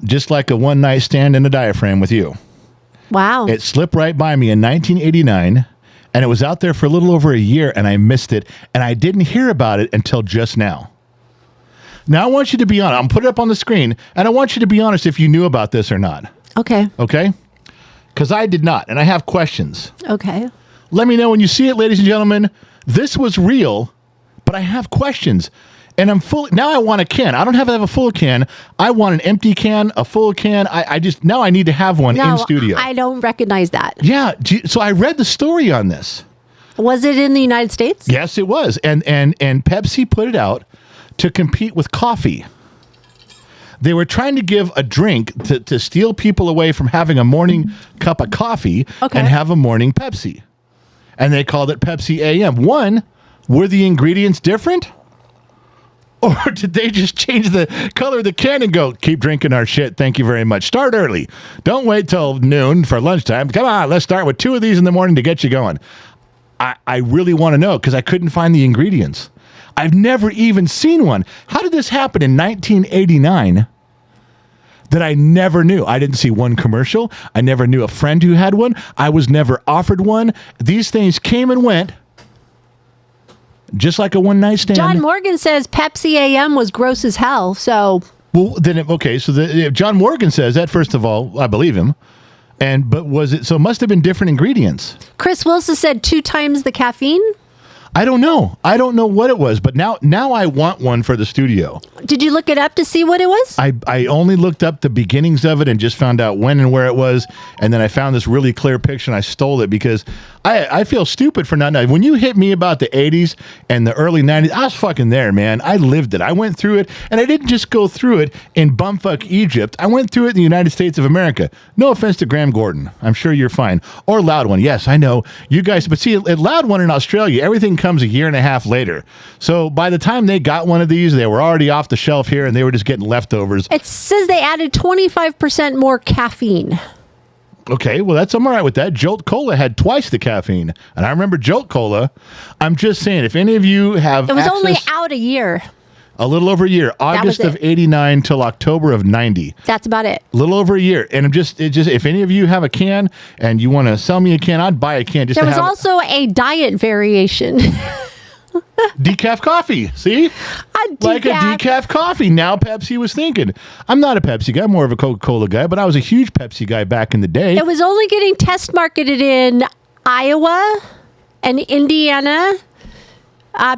Just like a one-night stand in a diaphragm with you. Wow. It slipped right by me in 1989, and it was out there for a little over a year, and I missed it, and I didn't hear about it until just now. Now I want you to be honest. I'm putting it up on the screen, and I want you to be honest if you knew about this or not. Okay. Okay? Because I did not, and I have questions. Okay. Let me know when you see it, ladies and gentlemen. This was real, but I have questions. And I'm full. Now I want a can. I don't have to have a full can. I want an empty can, a full can. Now I need to have one in studio. I don't recognize that. Yeah. So I read the story on this. Was it in the United States? Yes, it was. And Pepsi put it out to compete with coffee. They were trying to give a drink to steal people away from having a morning cup of coffee and have a morning Pepsi. And they called it Pepsi AM. One, were the ingredients different? Or did they just change the color of the can and go, keep drinking our shit, thank you very much. Start early. Don't wait till noon for lunchtime. Come on, let's start with 2 of these in the morning to get you going. I really want to know because I couldn't find the ingredients. I've never even seen one. How did this happen in 1989 that I never knew? I didn't see one commercial. I never knew a friend who had one. I was never offered one. These things came and went. Just like a one-night stand. John Morgan says Pepsi AM was gross as hell, so... Well, then, if John Morgan says that, first of all, I believe him. But was it... So it must have been different ingredients. Chris Wilson said 2 times the caffeine? I don't know. I don't know what it was, but now I want one for the studio. Did you look it up to see what it was? I only looked up the beginnings of it and just found out when and where it was, and then I found this really clear picture and I stole it because I feel stupid for not knowing. When you hit me about the 80s and the early 90s, I was fucking there, man. I lived it. I went through it, and I didn't just go through it in bumfuck Egypt. I went through it in the United States of America. No offense to Graham Gordon. I'm sure you're fine. Or Loud One. Yes, I know. You guys, but see, at Loud One in Australia, everything comes a year and a half later. So by the time they got one of these, they were already off the shelf here, and they were just getting leftovers. It says they added 25% more caffeine. Okay, well, I'm all right with that. Jolt Cola had twice the caffeine. And I remember Jolt Cola. I'm just saying, if any of you have It was only out a year. A little over a year. August of 89 till October of 90. That's about it. A little over a year. And if any of you have a can and you want to sell me a can, I'd buy a can. There was also a diet variation. Decaf coffee. See? Like a decaf coffee. Now Pepsi was thinking. I'm not a Pepsi guy. I'm more of a Coca-Cola guy, but I was a huge Pepsi guy back in the day. It was only getting test marketed in Iowa and Indiana,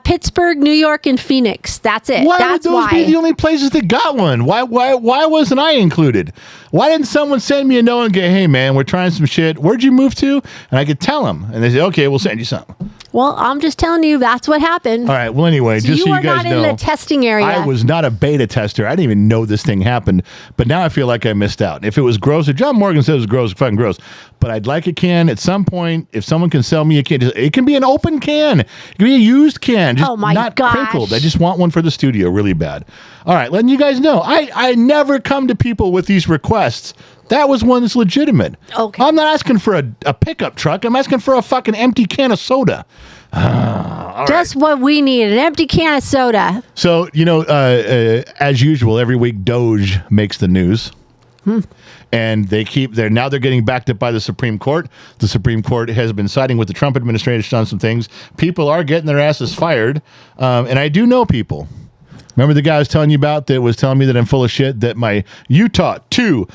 Pittsburgh, New York, and Phoenix. That's it. Why would those be the only places that got one? Why wasn't I included? Why didn't someone send me a note and go, hey, man, we're trying some shit. Where'd you move to? And I could tell them. And they say, okay, we'll send you something. Well, I'm just telling you, that's what happened. All right. Well, anyway, just so you guys know. You are not in the testing area. I was not a beta tester. I didn't even know this thing happened. But now I feel like I missed out. If it was gross, if John Morgan says it was gross, fucking gross. But I'd like a can at some point. If someone can sell me a can, it can be an open can. It can be a used can. Just not crinkled. I just want one for the studio really bad. All right. Letting you guys know. I never come to people with these requests. That was one that's legitimate. Okay. I'm not asking for a pickup truck. I'm asking for a fucking empty can of soda. Just what we need, an empty can of soda. So, as usual, every week Doge makes the news. and they're getting backed up by the Supreme Court. The Supreme Court has been siding with the Trump administration on some things. People are getting their asses fired, and I do know people. Remember the guy I was telling you about that was telling me that I'm full of shit, that my Utah 2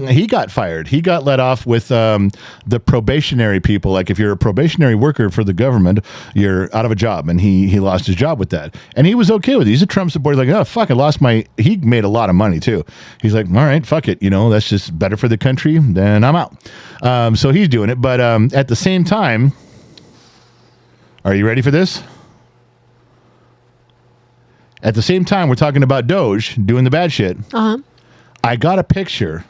he got fired. He got let off with the probationary people. Like if you're a probationary worker for the government, you're out of a job, and he lost his job with that. And he was okay with it. He's a Trump supporter. Like, oh, fuck, he made a lot of money too. He's like, all right, fuck it. That's just better for the country. Then I'm out. So he's doing it. But at the same time, are you ready for this? At the same time, we're talking about Doge doing the bad shit. I got a picture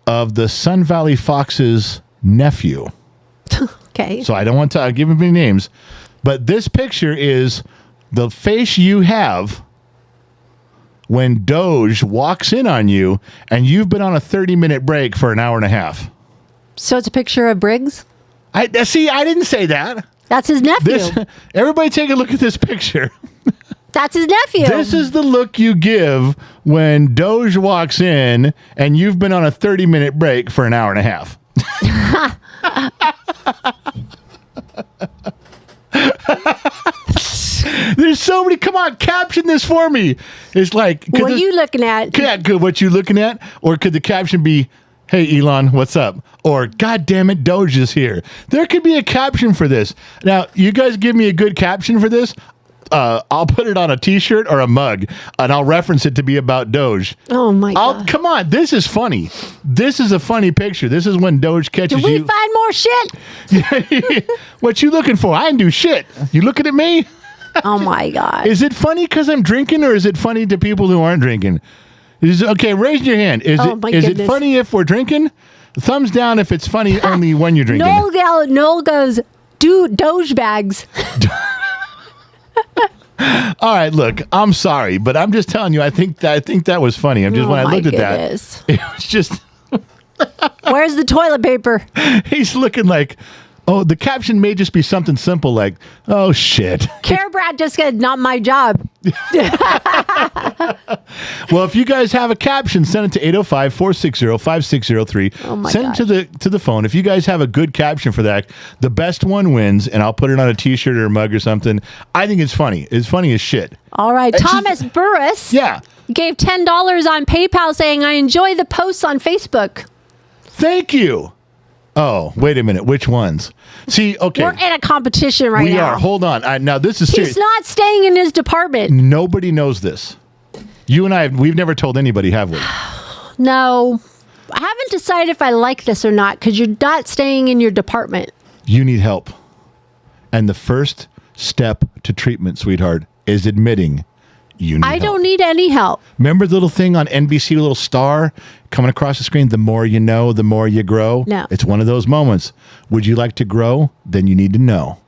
of the Sun Valley Fox's nephew. Okay. So I don't want to give him any names, but this picture is the face you have when Doge walks in on you and you've been on a 30-minute break for an hour and a half. So it's a picture of Briggs? I didn't say that. That's his nephew. Everybody take a look at this picture. That's his nephew. This is the look you give when Doge walks in and you've been on a 30-minute break for an hour and a half. There's so many. Come on, caption this for me. It's like, what are you looking at? Yeah, good. What you looking at? Or could the caption be, hey, Elon, what's up? Or, God damn it, Doge is here. There could be a caption for this. Now, you guys give me a good caption for this. I'll put it on a T-shirt or a mug, and I'll reference it to be about Doge. Oh, my God. Come on. This is funny. This is a funny picture. This is when Doge catches you. Did we find more shit? What you looking for? I didn't do shit. You looking at me? Oh, my God. Is it funny because I'm drinking, or is it funny to people who aren't drinking? Okay, raise your hand. Is it funny if we're drinking? Thumbs down if it's funny only when you're drinking. Noel goes, Doge bags. All right, look, I'm sorry, but I'm just telling you, I think that was funny. When I looked at that, it was just. Where's the toilet paper? He's looking like, oh, the caption may just be something simple like, oh shit. Care Brad just said, not my job. Well, if you guys have a caption, send it to 805-460-5603. Oh my send it to the phone. If you guys have a good caption for that, the best one wins, and I'll put it on a T-shirt or a mug or something. I think it's funny. It's funny as shit. All right. Thomas Burris gave $10 on PayPal saying, I enjoy the posts on Facebook. Thank you. Oh, wait a minute. Which ones? See, okay. We're in a competition now. We are. Hold on. Now, this is serious. He's not staying in his department. Nobody knows this. You and I, we've never told anybody, have we? No. I haven't decided if I like this or not because you're not staying in your department. You need help. And the first step to treatment, sweetheart, is admitting you need help. I don't need any help. Remember the little thing on NBC, a little star coming across the screen? The more you know, the more you grow. No. It's one of those moments. Would you like to grow? Then you need to know.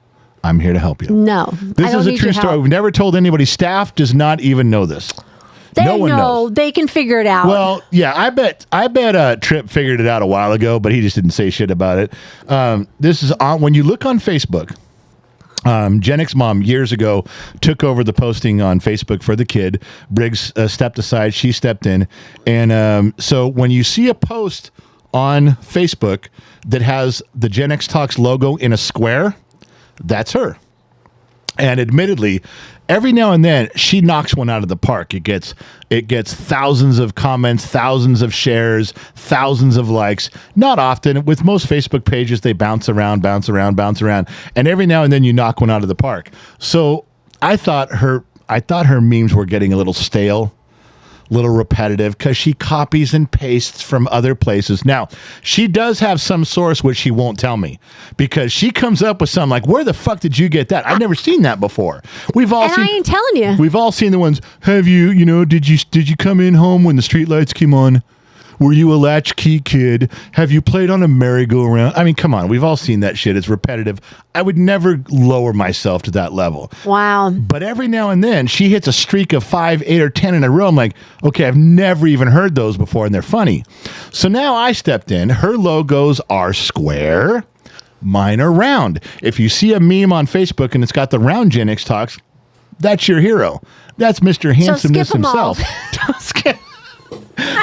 I'm here to help you. No. This is a true story. We've never told anybody. Staff does not even know this. No one knows. They can figure it out. Well, yeah, I bet Tripp figured it out a while ago, but he just didn't say shit about it. This is on when you look on Facebook. Jennick's mom years ago took over the posting on Facebook for the kid. Briggs stepped aside. She stepped in. And so when you see a post on Facebook that has the Gen X Talks logo in a square, that's her. And admittedly, every now and then she knocks one out of the park. It gets thousands of comments, thousands of shares, thousands of likes. Not often. With most Facebook pages, they bounce around. And every now and then you knock one out of the park. So I thought her memes were getting a little stale, a little repetitive, because she copies and pastes from other places. Now, she does have some source which she won't tell me, because she comes up with some like, where the fuck did you get that? I've never seen that before. I ain't telling you. We've all seen the ones, have you, did you come in home when the streetlights came on? Were you a latchkey kid? Have you played on a merry-go-round? I mean, come on. We've all seen that shit. It's repetitive. I would never lower myself to that level. Wow. But every now and then, she hits a streak of 5, 8, or 10 in a row. I'm like, okay, I've never even heard those before, and they're funny. So now I stepped in. Her logos are square. Mine are round. If you see a meme on Facebook and it's got the round Gen X Talks, that's your hero. That's Mr. Handsomeness himself.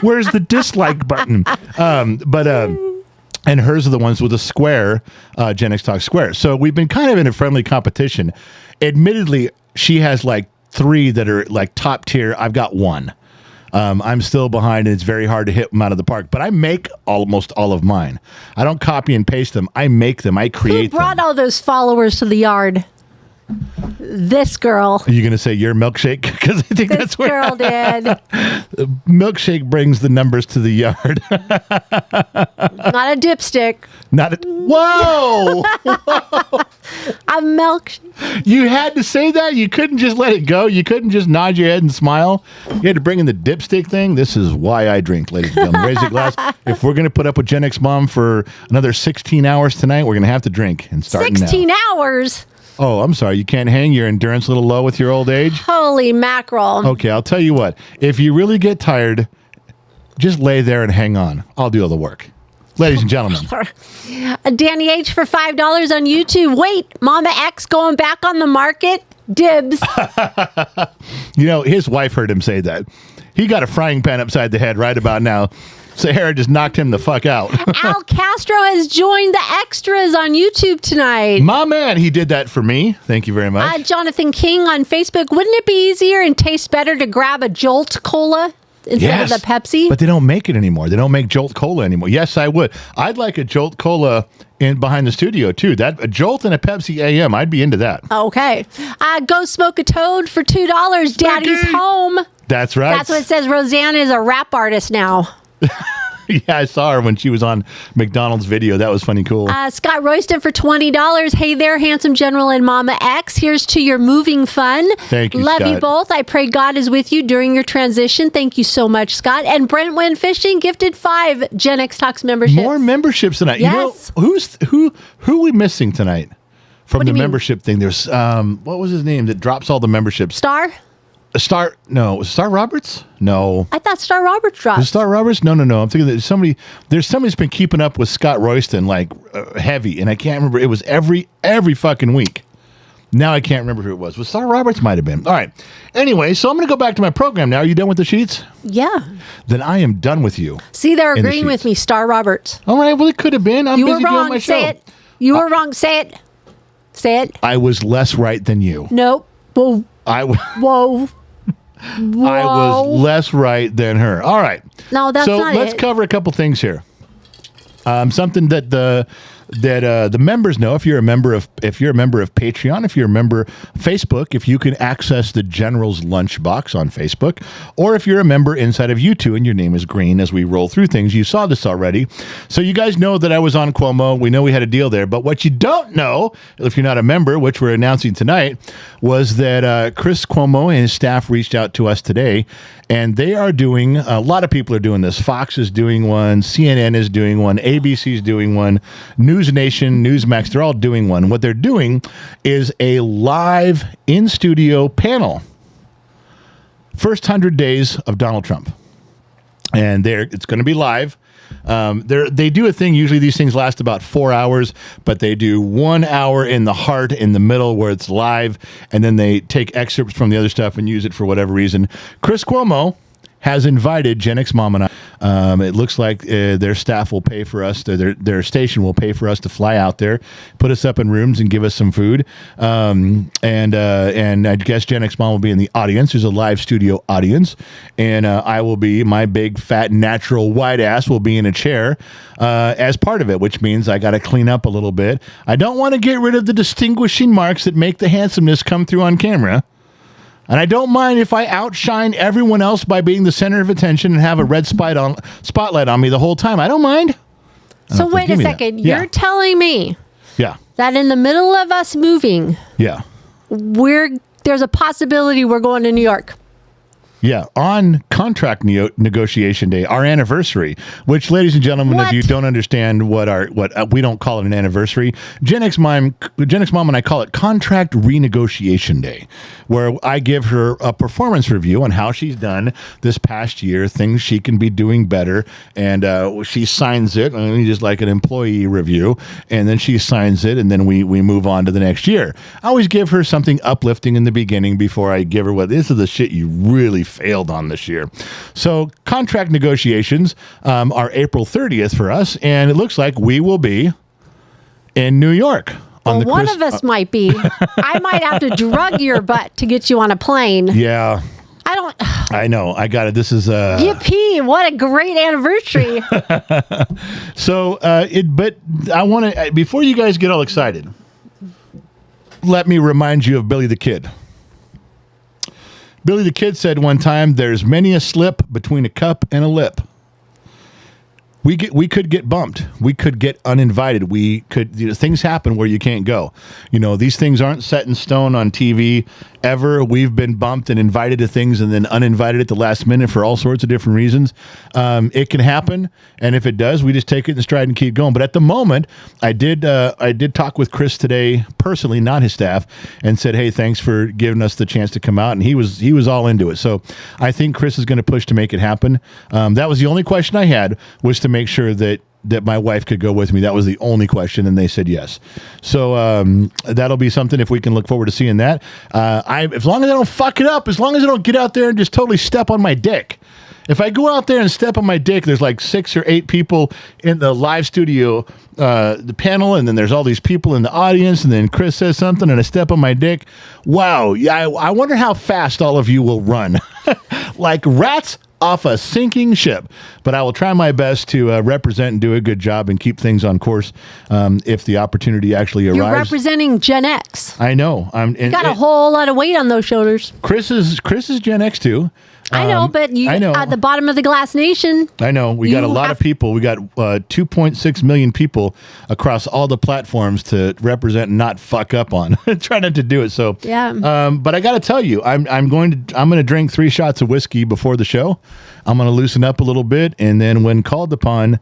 Where's the dislike button? And hers are the ones with a square, Gen X Talk square. So we've been kind of in a friendly competition. Admittedly, she has like 3 that are like top tier. I've got 1. I'm still behind, and it's very hard to hit them out of the park. But I make almost all of mine. I don't copy and paste them. I make them. I create them. Who brought all those followers to the yard? This girl. Are you going to say your milkshake? Because I think that's what girl did. Milkshake brings the numbers to the yard. Not a dipstick. Not a... Whoa! A milk. You had to say that? You couldn't just let it go? You couldn't just nod your head and smile? You had to bring in the dipstick thing? This is why I drink, ladies and gentlemen. Raise your glass. If we're going to put up with Gen X Mom for another 16 hours tonight, we're going to have to drink and start 16 now. hours? Oh, I'm sorry. You can't hang your endurance a little low with your old age? Holy mackerel. Okay, I'll tell you what. If you really get tired, just lay there and hang on. I'll do all the work. Ladies and gentlemen. Danny H for $5 on YouTube. Wait, Mama X going back on the market? Dibs. You know, his wife heard him say that. He got a frying pan upside the head right about now. Sahara just knocked him the fuck out. Al Castro has joined the extras on YouTube tonight. My man, he did that for me. Thank you very much. Jonathan King on Facebook. Wouldn't it be easier and taste better to grab a Jolt Cola instead of the Pepsi? But they don't make it anymore. They don't make Jolt Cola anymore. Yes, I would. I'd like a Jolt Cola in behind the studio too. That a Jolt and a Pepsi AM. I'd be into that. Okay. Go smoke a toad for $2. Daddy's home. That's right. That's what it says. Rosanna is a rap artist now. Yeah, I saw her when she was on McDonald's video. That was funny cool. Scott Royston for $20. Hey there, handsome general and Mama X. Here's to your moving fun. Thank you, Love Scott. you both. I pray God is with you during your transition. Thank you so much, Scott. And Brent Wynn Fishing gifted 5 Gen X Talks memberships. More memberships tonight. Yes. You know, who are we missing tonight from the mean? membership thing? There's what was his name that drops all the memberships? Star? Star? No, was Star Roberts? No. I thought Star Roberts dropped. Is Star Roberts? No. I'm thinking that somebody. There's somebody who's been keeping up with Scott Royston like heavy, and I can't remember. It was every fucking week. Now I can't remember who it was. Star Roberts might have been. All right. Anyway, so I'm going to go back to my program now. Are you done with the sheets? Yeah. Then I am done with you. See, they're agreeing with me. Star Roberts. All right. Well, it could have been. I'm You were busy doing wrong. my show. Say it. You were wrong. Say it. Say it. I was less right than you. Nope. Whoa. Whoa. I was less right than her. All right. No, that's not it. So let's cover a couple things here. Something that the members know. If you're a member of Patreon, if you're a member of Facebook, if you can access the General's Lunchbox on Facebook, or if you're a member inside of YouTube and your name is green as we roll through things, you saw this already. So you guys know that I was on Cuomo. We know we had a deal there. But what you don't know, if you're not a member, which we're announcing tonight, was that Chris Cuomo and his staff reached out to us today, and they are doing, a lot of people are doing this. Fox is doing one, CNN is doing one, ABC is doing one, News Nation, Newsmax, they're all doing one. What they're doing is a live in-studio panel. First 100 days of Donald Trump. And it's going to be live. They do a thing. Usually these things last about 4 hours, but they do 1 hour in the heart, in the middle, where it's live, and then they take excerpts from the other stuff and use it for whatever reason. Chris Cuomo has invited Gen X Mom and I. It looks like their staff will pay for us, their station will pay for us to fly out there, put us up in rooms and give us some food. And I guess Gen X Mom will be in the audience. There's a live studio audience. And I will be, my big, fat, natural white ass will be in a chair as part of it, which means I got to clean up a little bit. I don't want to get rid of the distinguishing marks that make the handsomeness come through on camera. And I don't mind if I outshine everyone else by being the center of attention and have a red spotlight on me the whole time. I don't mind. So wait a second. You're telling me that in the middle of us moving, there's a possibility we're going to New York. Yeah, on contract negotiation day, our anniversary, which, ladies and gentlemen, if you don't understand what we don't call it an anniversary, Gen X Mom and I call it contract renegotiation day, where I give her a performance review on how she's done this past year, things she can be doing better, and she signs it, just like an employee review, and then she signs it, and then we move on to the next year. I always give her something uplifting in the beginning before I give her this is the shit you really failed on this year. So contract negotiations are April 30th for us, and it looks like we will be in New York. Well, one of us might be. I might have to drug your butt to get you on a plane. Yeah. I know. I got it. This is yippee! What a great anniversary. So but I want to before you guys get all excited, let me remind you of Billy the Kid. Billy the Kid said one time, "There's many a slip between a cup and a lip." We could get bumped. We could get uninvited. We could, things happen where you can't go. These things aren't set in stone on TV ever. We've been bumped and invited to things and then uninvited at the last minute for all sorts of different reasons. It can happen, and if it does, we just take it in stride and keep going. But at the moment, I did talk with Chris today personally, not his staff, and said, "Hey, thanks for giving us the chance to come out." And he was all into it. So I think Chris is going to push to make it happen. That was the only question I had, was to make sure that my wife could go with me. That was the only question, and they said yes. So that'll be something if we can look forward to seeing that. As long as I don't fuck it up, as long as I don't get out there and just totally step on my dick. If I go out there and step on my dick, there's like 6 or 8 people in the live studio, the panel, and then there's all these people in the audience, and then Chris says something and I step on my dick. Wow. Yeah, I wonder how fast all of you will run. Like rats off a sinking ship. But I will try my best to represent and do a good job and keep things on course if the opportunity actually arrives. You're representing Gen X. I know. You got a whole lot of weight on those shoulders. Chris is Gen X too. I know, but you at the bottom of the glass nation. I know. We got a lot of people. We got 2.6 million people across all the platforms to represent and not fuck up on. Try not to do it. So yeah. But I got to tell you, I'm going to drink 3 shots of whiskey before the show. I'm going to loosen up a little bit, and then when called upon,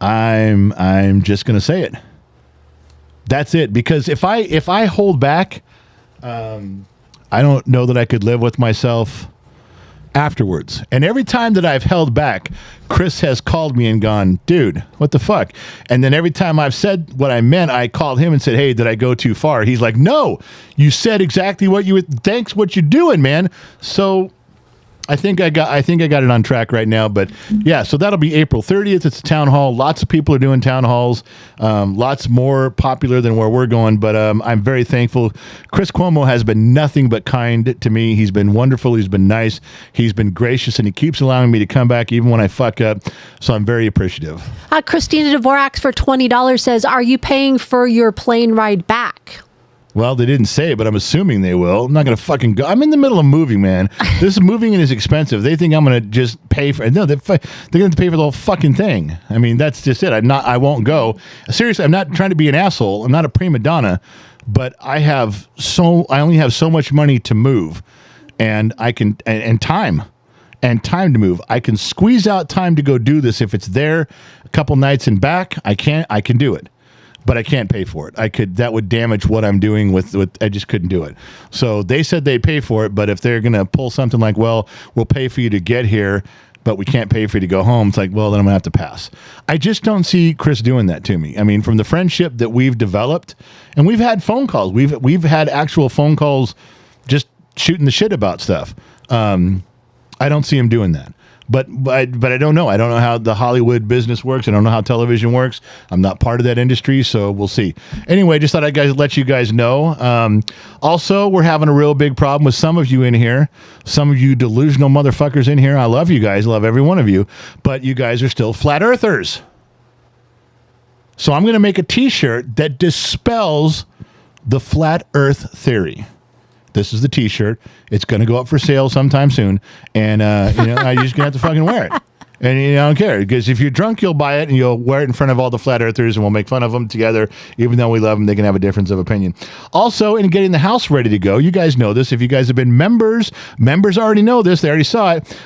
I'm just going to say it. That's it. Because if I hold back, I don't know that I could live with myself afterwards. And every time that I've held back, Chris has called me and gone, "Dude, what the fuck?" And then every time I've said what I meant, I called him and said, "Hey, did I go too far?" He's like, "No, you said exactly what you would. Thanks what you're doing, man." So I think I got it on track right now. But yeah, so that'll be April 30th. It's a town hall. Lots of people are doing town halls. Lots more popular than where we're going. But I'm very thankful. Chris Cuomo has been nothing but kind to me. He's been wonderful. He's been nice. He's been gracious, and he keeps allowing me to come back even when I fuck up. So I'm very appreciative. Christina Dvorak for $20 says, "Are you paying for your plane ride back?" Well, they didn't say it, but I'm assuming they will. I'm not going to fucking go. I'm in the middle of moving, man. This moving is expensive. They think I'm going to just pay for it. No, they're going to have to pay for the whole fucking thing. I mean, that's just it. I won't go. Seriously, I'm not trying to be an asshole. I'm not a prima donna, but I only have so much money to move, and time to move. I can squeeze out time to go do this. If it's there a couple nights and back, I can do it. But I can't pay for it. That would damage what I'm doing with I just couldn't do it. So they said they'd pay for it, but if they're going to pull something like, "Well, we'll pay for you to get here, but we can't pay for you to go home," it's like, well, then I'm going to have to pass. I just don't see Chris doing that to me. I mean, from the friendship that we've developed, and we've had phone calls. We've had actual phone calls just shooting the shit about stuff. I don't see him doing that. But I don't know. I don't know how the Hollywood business works. I don't know how television works. I'm not part of that industry, so we'll see. Anyway, just thought I'd let you guys know. Also, we're having a real big problem with some of you in here. Some of you delusional motherfuckers in here. I love you guys. I love every one of you. But you guys are still flat earthers. So I'm going to make a T-shirt that dispels the flat earth theory. This is the T-shirt. It's going to go up for sale sometime soon, and you're just going to have to fucking wear it. And I don't care, because if you're drunk, you'll buy it and you'll wear it in front of all the flat earthers, and we'll make fun of them together. Even though we love them, they can have a difference of opinion. Also, in getting the house ready to go, you guys know this. If you guys have been members already know this. They already saw it.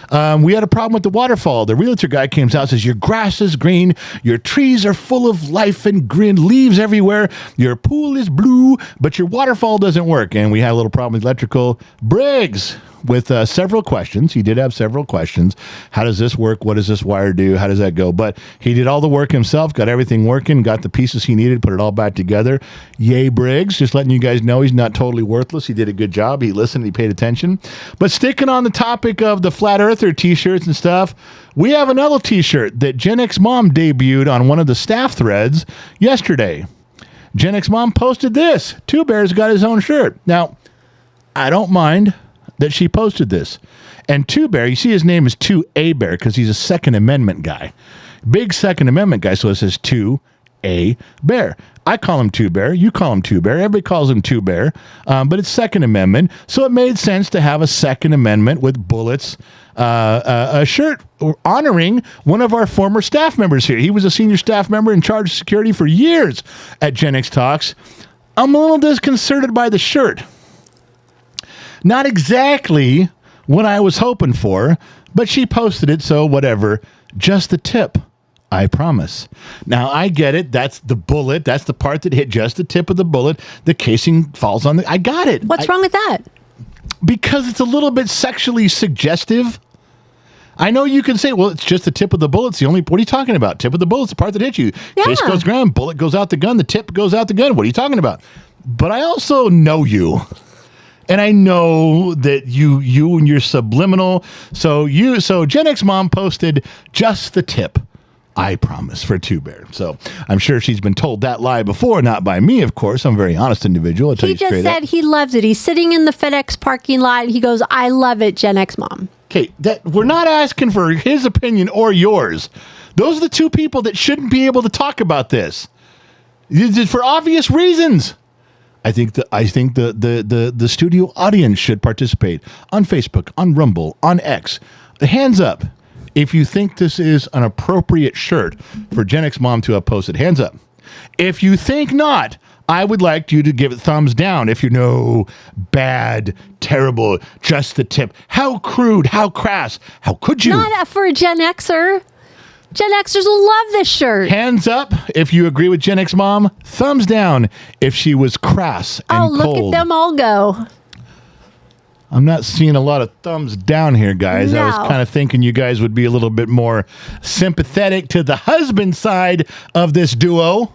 We had a problem with the waterfall. The realtor guy came out and says, "Your grass is green. Your trees are full of life and green leaves everywhere. Your pool is blue, but your waterfall doesn't work." And we had a little problem with electrical. Briggs, with several questions. He did have several questions. How does this work? What does this wire do? How does that go? But he did all the work himself, got everything working, got the pieces he needed, put it all back together. Yay, Briggs. Just letting you guys know he's not totally worthless. He did a good job. He listened. He paid attention. But sticking on the topic of the Flat Earther t-shirts and stuff, we have another t-shirt that Gen X Mom debuted on one of the staff threads yesterday. Gen X Mom posted this. Two Bears got his own shirt. Now, I don't mind that she posted this. And Two Bear, you see his name is 2A Bear because he's a Second Amendment guy. Big Second Amendment guy, so it says 2A Bear. I call him Two Bear. You call him Two Bear. Everybody calls him Two Bear. But it's Second Amendment. So it made sense to have a Second Amendment with bullets, a shirt honoring one of our former staff members here. He was a senior staff member in charge of security for years at Gen X Talks. I'm a little disconcerted by the shirt. Not exactly what I was hoping for, but she posted it, so whatever. Just the tip, I promise. Now, I get it. That's the bullet. That's the part that hit just the tip of the bullet. The casing falls on the... I got it. What's wrong with that? Because it's a little bit sexually suggestive. I know you can say, well, it's just the tip of the bullet. It's the only... What are you talking about? Tip of the bullet's the part that hit you. Yeah. Case goes ground, bullet goes out the gun, the tip goes out the gun. What are you talking about? But I also know you. And I know that you and your subliminal. So Gen X Mom posted just the tip, I promise, for Two Bear. So I'm sure she's been told that lie before, not by me, of course. I'm a very honest individual. I'll tell you straight up. He just said he loves it. He's sitting in the FedEx parking lot. He goes, I love it, Gen X Mom. Okay, we're not asking for his opinion or yours. Those are the two people that shouldn't be able to talk about this. For obvious reasons. I think the studio audience should participate on Facebook, on Rumble, on X. Hands up if you think this is an appropriate shirt for Gen X Mom to have posted. Hands up. If you think not, I would like you to give it thumbs down. If you know, bad, terrible, just the tip. How crude, how crass, how could you? Not for a Gen Xer. Gen Xers will love this shirt. Hands up if you agree with Gen X Mom. Thumbs down if she was crass and cold. Oh, look at them all go. I'm not seeing a lot of thumbs down here, guys. No. I was kind of thinking you guys would be a little bit more sympathetic to the husband side of this duo.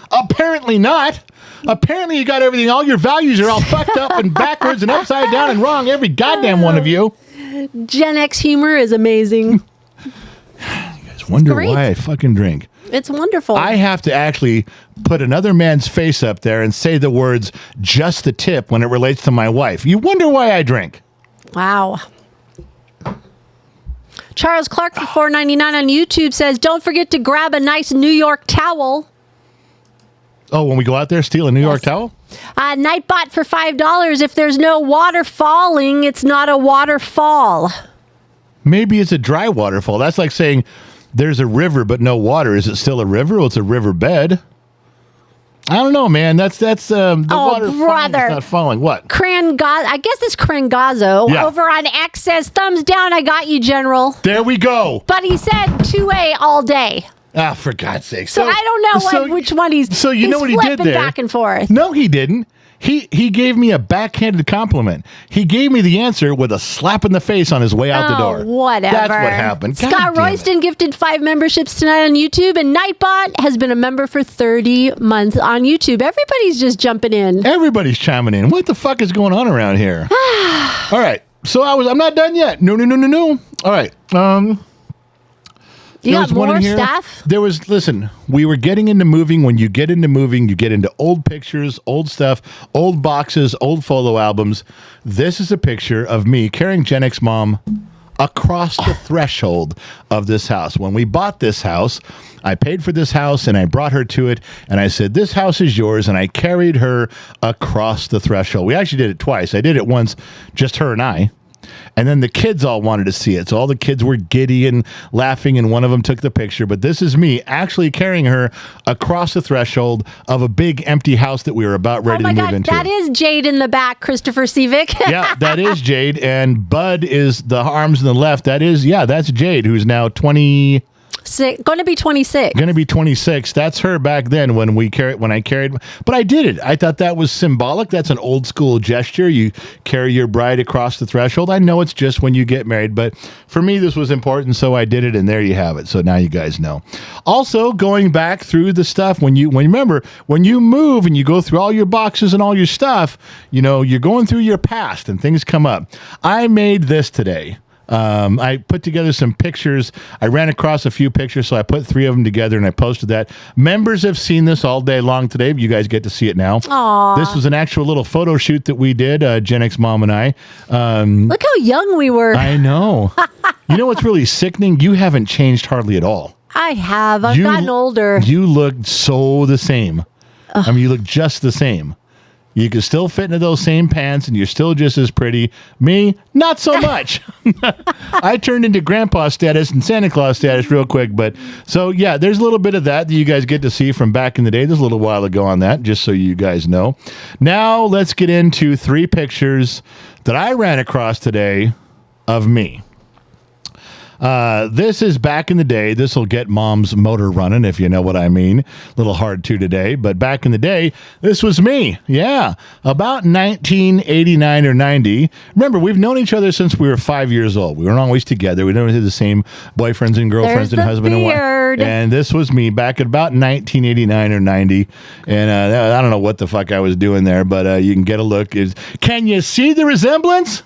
Apparently not. Apparently you got everything. All your values are all fucked up and backwards and upside down and wrong. Every goddamn one of you. Gen X humor is amazing. Wonder why I fucking drink. It's wonderful. I have to actually put another man's face up there and say the words just the tip when it relates to my wife. You wonder why I drink. Wow. Charles Clark for $4.99 on YouTube says, don't forget to grab a nice New York towel. Oh, when we go out there, steal a New York towel? Nightbot for $5. If there's no water falling, it's not a waterfall. Maybe it's a dry waterfall. That's like saying... There's a river, but no water. Is it still a river? Well, it's a riverbed. I don't know, man. That's the water brother. Not falling. What? I guess it's Crangazzo over on X says, thumbs down. I got you, General. There we go. But he said 2A all day. Ah, for God's sake. So I don't know which one he's. So you know what he did there? Back and forth. No, he didn't. He gave me a backhanded compliment. He gave me the answer with a slap in the face on his way out the door. Whatever. That's what happened. Scott Royston gifted 5 memberships tonight on YouTube, and Nightbot has been a member for 30 months on YouTube. Everybody's just jumping in. Everybody's chiming in. What the fuck is going on around here? All right. So I'm not done yet. No. All right. You got more stuff? Listen, we were getting into moving. When you get into moving, you get into old pictures, old stuff, old boxes, old photo albums. This is a picture of me carrying Gen X Mom across the threshold of this house. When we bought this house, I paid for this house and I brought her to it and I said, this house is yours, and I carried her across the threshold. We actually did it twice. I did it once, just her and I. And then the kids all wanted to see it. So all the kids were giddy and laughing, and one of them took the picture. But this is me actually carrying her across the threshold of a big empty house that we were about ready to move into. That is Jade in the back, Christopher Seavick. Yeah, that is Jade. And Bud is the arms on the left. That's Jade, who's now 20. Going to be 26. Going to be 26. That's her back then when I carried. But I did it. I thought that was symbolic. That's an old school gesture. You carry your bride across the threshold. I know it's just when you get married, but for me this was important, so I did it, and there you have it. So now you guys know. Also, going back through the stuff when you move and you go through all your boxes and all your stuff, you're going through your past and things come up. I made this today. I put together some pictures. I ran across a few pictures, so I put 3 of them together and I posted that. Members have seen this all day long today, but you guys get to see it now. Aww. This was an actual little photo shoot that we did, Gen X Mom and I. Look how young we were. I know. You know what's really sickening? You haven't changed hardly at all. I have. I've gotten older. You look so the same. I mean, you look just the same. You can still fit into those same pants and you're still just as pretty. Me, not so much. I turned into grandpa status and Santa Claus status real quick. But so, yeah, there's a little bit of that you guys get to see from back in the day. There's a little while ago on that, just so you guys know. Now let's get into 3 pictures that I ran across today of me. This is back in the day. This will get mom's motor running, if you know what I mean. A little hard to today, but back in the day, this was me. Yeah, about 1989 or 90. Remember, we've known each other since we were 5 years old. We weren't always together. We never had the same boyfriends and girlfriends and husband and wife. And this was me back at about 1989 or 90. And I don't know what the fuck I was doing there, but you can get a look. Can you see the resemblance?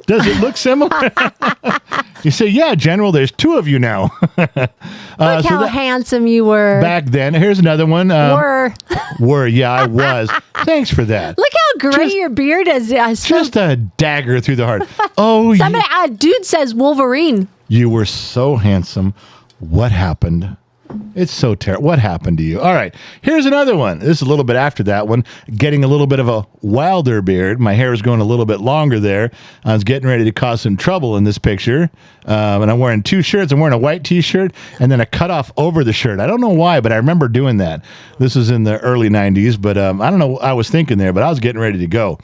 Does it look similar? You say, yeah, General, there's 2 of you now. Look how handsome you were. Back then. Here's another one. Were, yeah, I was. Thanks for that. Look how gray your beard is. Just a dagger through the heart. A dude says Wolverine. You were so handsome. What happened? It's so terrible. What happened to you? All right. Here's another one. This is a little bit after that one. Getting a little bit of a wilder beard. My hair is going a little bit longer there. I was getting ready to cause some trouble in this picture. And I'm wearing 2 shirts. I'm wearing a white t-shirt and then a cutoff over the shirt. I don't know why, but I remember doing that. This was in the early 90s, but I don't know what I was thinking there, but I was getting ready to go.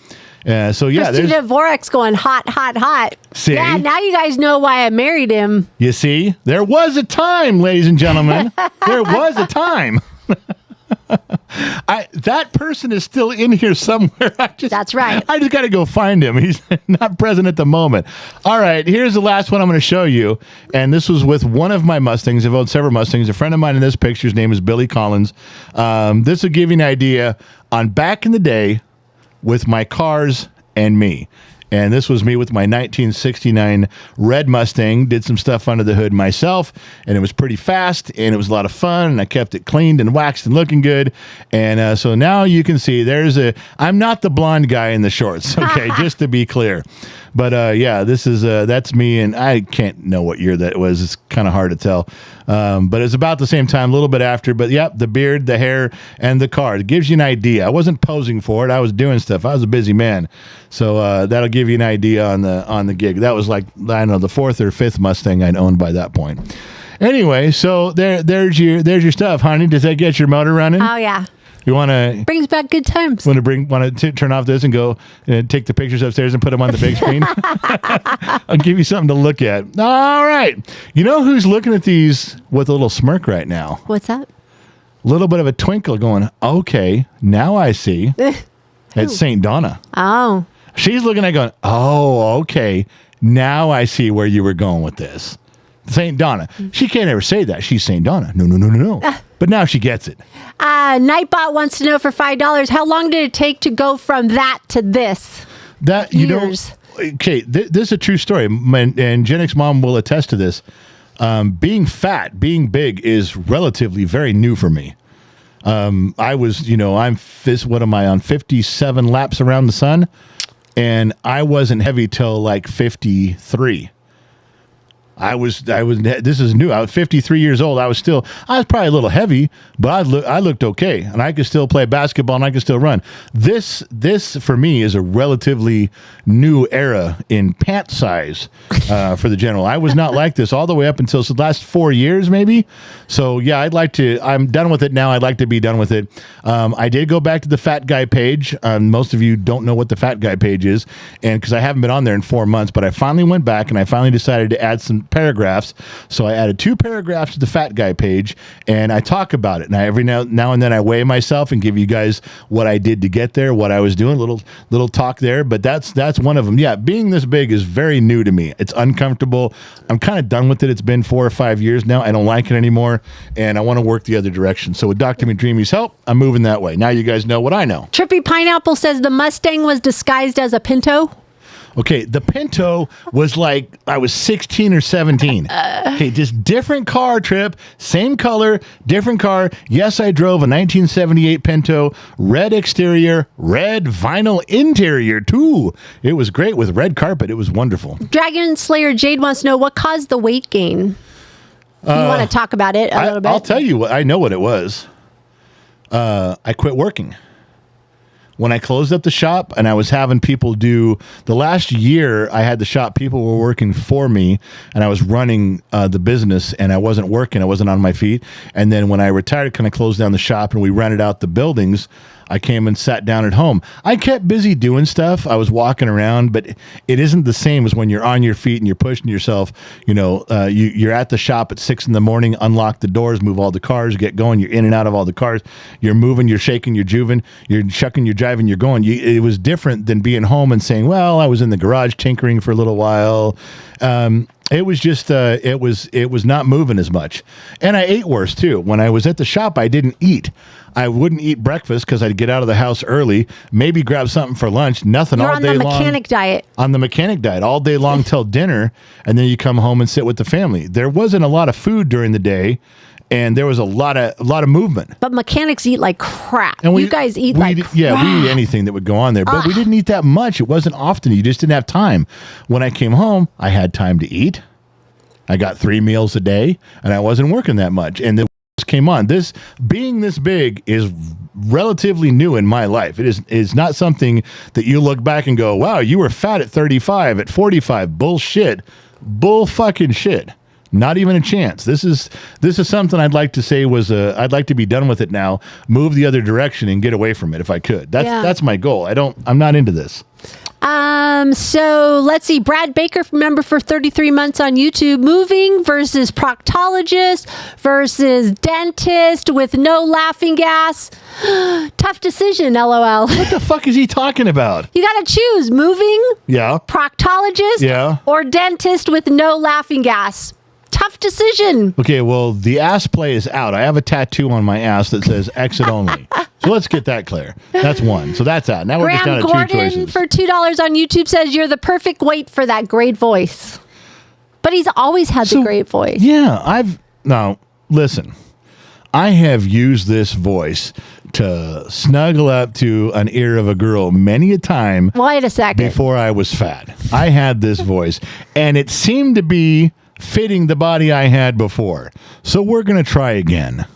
So yeah, there's Dvorak's going hot, hot, hot. See? Yeah, now you guys know why I married him. You see, there was a time, ladies and gentlemen. There was a time. That person is still in here somewhere. That's right. I just got to go find him. He's not present at the moment. All right, here's the last one I'm going to show you. And this was with one of my Mustangs. I've owned several Mustangs. A friend of mine in this picture, his name is Billy Collins. This will give you an idea on back in the day with my cars and me. And this was me with my 1969 red Mustang. Did some stuff under the hood myself, and it was pretty fast, and it was a lot of fun, and I kept it cleaned and waxed and looking good. And so now you can see I'm not the blonde guy in the shorts, okay, just to be clear. But yeah, this is that's me, and I can't know what year that was. It's kind of hard to tell. But it's about the same time, a little bit after. But yep, the beard, the hair, and the car. It gives you an idea. I wasn't posing for it. I was doing stuff. I was a busy man. So that'll give you an idea on the gig. That was like, I don't know, the 4th or 5th Mustang I'd owned by that point. Anyway, so there's your stuff, honey. Does that get your motor running? Oh yeah. You want to brings back good times. Want to turn off this and go take the pictures upstairs and put them on the big screen? I'll give you something to look at. All right. You know who's looking at these with a little smirk right now? What's that? A little bit of a twinkle going, okay, now I see. It's St. Donna. Oh. She's looking at going, oh, okay, now I see where you were going with this. St. Donna. She can't ever say that. She's St. Donna. No. But now she gets it. Nightbot wants to know for $5, how long did it take to go from that to this? That Years. Okay, this is a true story, and Gen X Mom will attest to this. Being fat, being big is relatively very new for me. I was, what am I on 57 laps around the sun, and I wasn't heavy till like 53. This is new. I was 53 years old. I was probably a little heavy, but I looked okay, and I could still play basketball and I could still run. This for me is a relatively new era in pant size for the general. I was not like this all the way up until the last 4 years, maybe. So yeah, I'm done with it now. I'd like to be done with it. I did go back to the fat guy page. Most of you don't know what the fat guy page is, and because I haven't been on there in 4 months, but I finally went back and I finally decided to add some paragraphs. So I added 2 paragraphs to the fat guy page, and I talk about it. And every now and then I weigh myself and give you guys what I did to get there, what I was doing, little talk there. But that's one of them. Yeah, being this big is very new to me. It's uncomfortable. I'm kind of done with it. It's been 4 or 5 years now. I don't like it anymore, and I want to work the other direction. So with Dr. McDreamy's help, I'm moving that way. Now you guys know what I know. Trippy Pineapple says the Mustang was disguised as a Pinto. Okay, the Pinto was like I was 16 or 17. Okay, just different car, Trip, same color, different car. Yes, I drove a 1978 Pinto, red exterior, red vinyl interior too. It was great with red carpet. It was wonderful. Dragon Slayer Jade wants to know what caused the weight gain. You want to talk about it a little bit? I'll tell you what. I know what it was. I quit working. When I closed up the shop and I was having people do the last year I had the shop, people were working for me and I was running the business and I wasn't working. I wasn't on my feet. And then when I retired, kind of closed down the shop and we rented out the buildings, I came and sat down at home. I kept busy doing stuff. I was walking around, but it isn't the same as when you're on your feet and you're pushing yourself. You know, you're at the shop at 6 a.m, unlock the doors, move all the cars, get going. You're in and out of all the cars. You're moving, you're shaking, you're juving, you're shucking, you're driving, you're going. It was different than being home and saying, well, I was in the garage tinkering for a little while. It was just, it was not moving as much. And I ate worse too. When I was at the shop, I didn't eat. I wouldn't eat breakfast because I'd get out of the house early, maybe grab something for lunch, nothing You're all day long. on the mechanic diet. On the mechanic diet all day long till dinner. And then you come home and sit with the family. There wasn't a lot of food during the day. And there was a lot of movement. But mechanics eat like crap. And you guys eat like crap. Yeah, we eat anything that would go on there. But we didn't eat that much. It wasn't often. You just didn't have time. When I came home, I had time to eat. I got 3 meals a day, and I wasn't working that much. And the came on. This being this big is relatively new in my life. It is not something that you look back and go, wow, you were fat at 35, at 45. Bullshit. Bull fucking shit. Not even a chance. This is something I'd like to say was I'd like to be done with it now, move the other direction and get away from it if I could. That's my goal. I'm not into this. So let's see. Brad Baker, member for 33 months on YouTube. Moving versus proctologist versus dentist with no laughing gas. Tough decision, LOL. What the fuck is he talking about? You got to choose moving, proctologist, or dentist with no laughing gas. Tough decision. Okay, well, the ass play is out. I have a tattoo on my ass that says exit only. So let's get that clear. That's one. So that's out. Now we're just down to 2 choices. Gordon for $2 on YouTube says you're the perfect weight for that great voice. But he's always had the great voice. Yeah, listen. I have used this voice to snuggle up to an ear of a girl many a time. Wait a second. Before I was fat. I had this voice, and it seemed to be fitting the body I had before. So we're going to try again.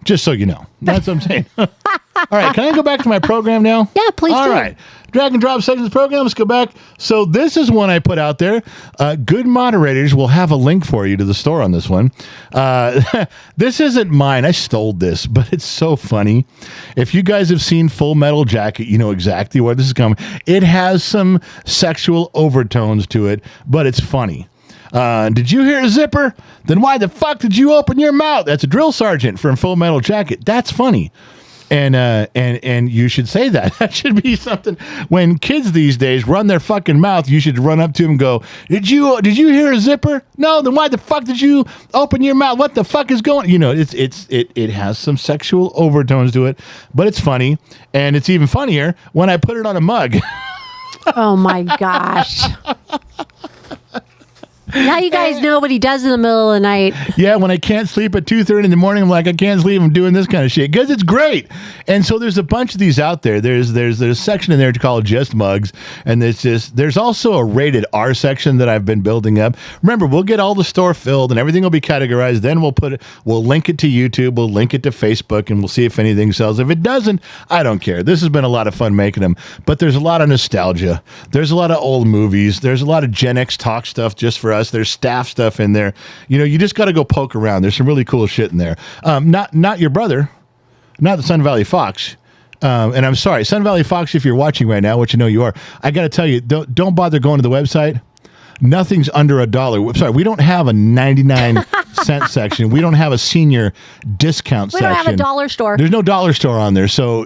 Just so you know. That's what I'm saying. All right, can I go back to my program now? Yeah, please All do. right. Drag and drop sections program. Let's go back. So this is one I put out there. Good moderators will have a link for you to the store on this one. This isn't mine. I stole this, but it's so funny. If you guys have seen Full Metal Jacket, you know exactly where this is coming. It has some sexual overtones to it, but it's funny. Did you hear a zipper? Then why the fuck did you open your mouth? That's a drill sergeant from Full Metal Jacket. That's funny. And you should say that. That should be something when kids these days run their fucking mouth, you should run up to them and go, Did you hear a zipper? No, then why the fuck did you open your mouth? What the fuck is going? You know, it has some sexual overtones to it, but it's funny, and it's even funnier when I put it on a mug. Oh my gosh. Now you guys know what he does in the middle of the night. Yeah, when I can't sleep at 2:30 in the morning, I'm like, I can't sleep. I'm doing this kind of shit because it's great. And so there's a bunch of these out there. There's a section in there called Just Mugs, and there's also a rated R section that I've been building up. Remember, we'll get all the store filled and everything will be categorized. Then we'll link it to YouTube, we'll link it to Facebook, and we'll see if anything sells. If it doesn't, I don't care. This has been a lot of fun making them, but there's a lot of nostalgia. There's a lot of old movies. There's a lot of Gen X talk stuff just for us. There's staff stuff in there. You know, you just got to go poke around. There's some really cool shit in there. Not your brother, not the Sun Valley Fox. And I'm sorry, Sun Valley Fox, if you're watching right now, which you know you are, I got to tell you, don't bother going to the website. nothing's under $1. Sorry, we don't have a 99-cent section. We don't have a senior discount section. We don't have a dollar store. There's no dollar store on there. So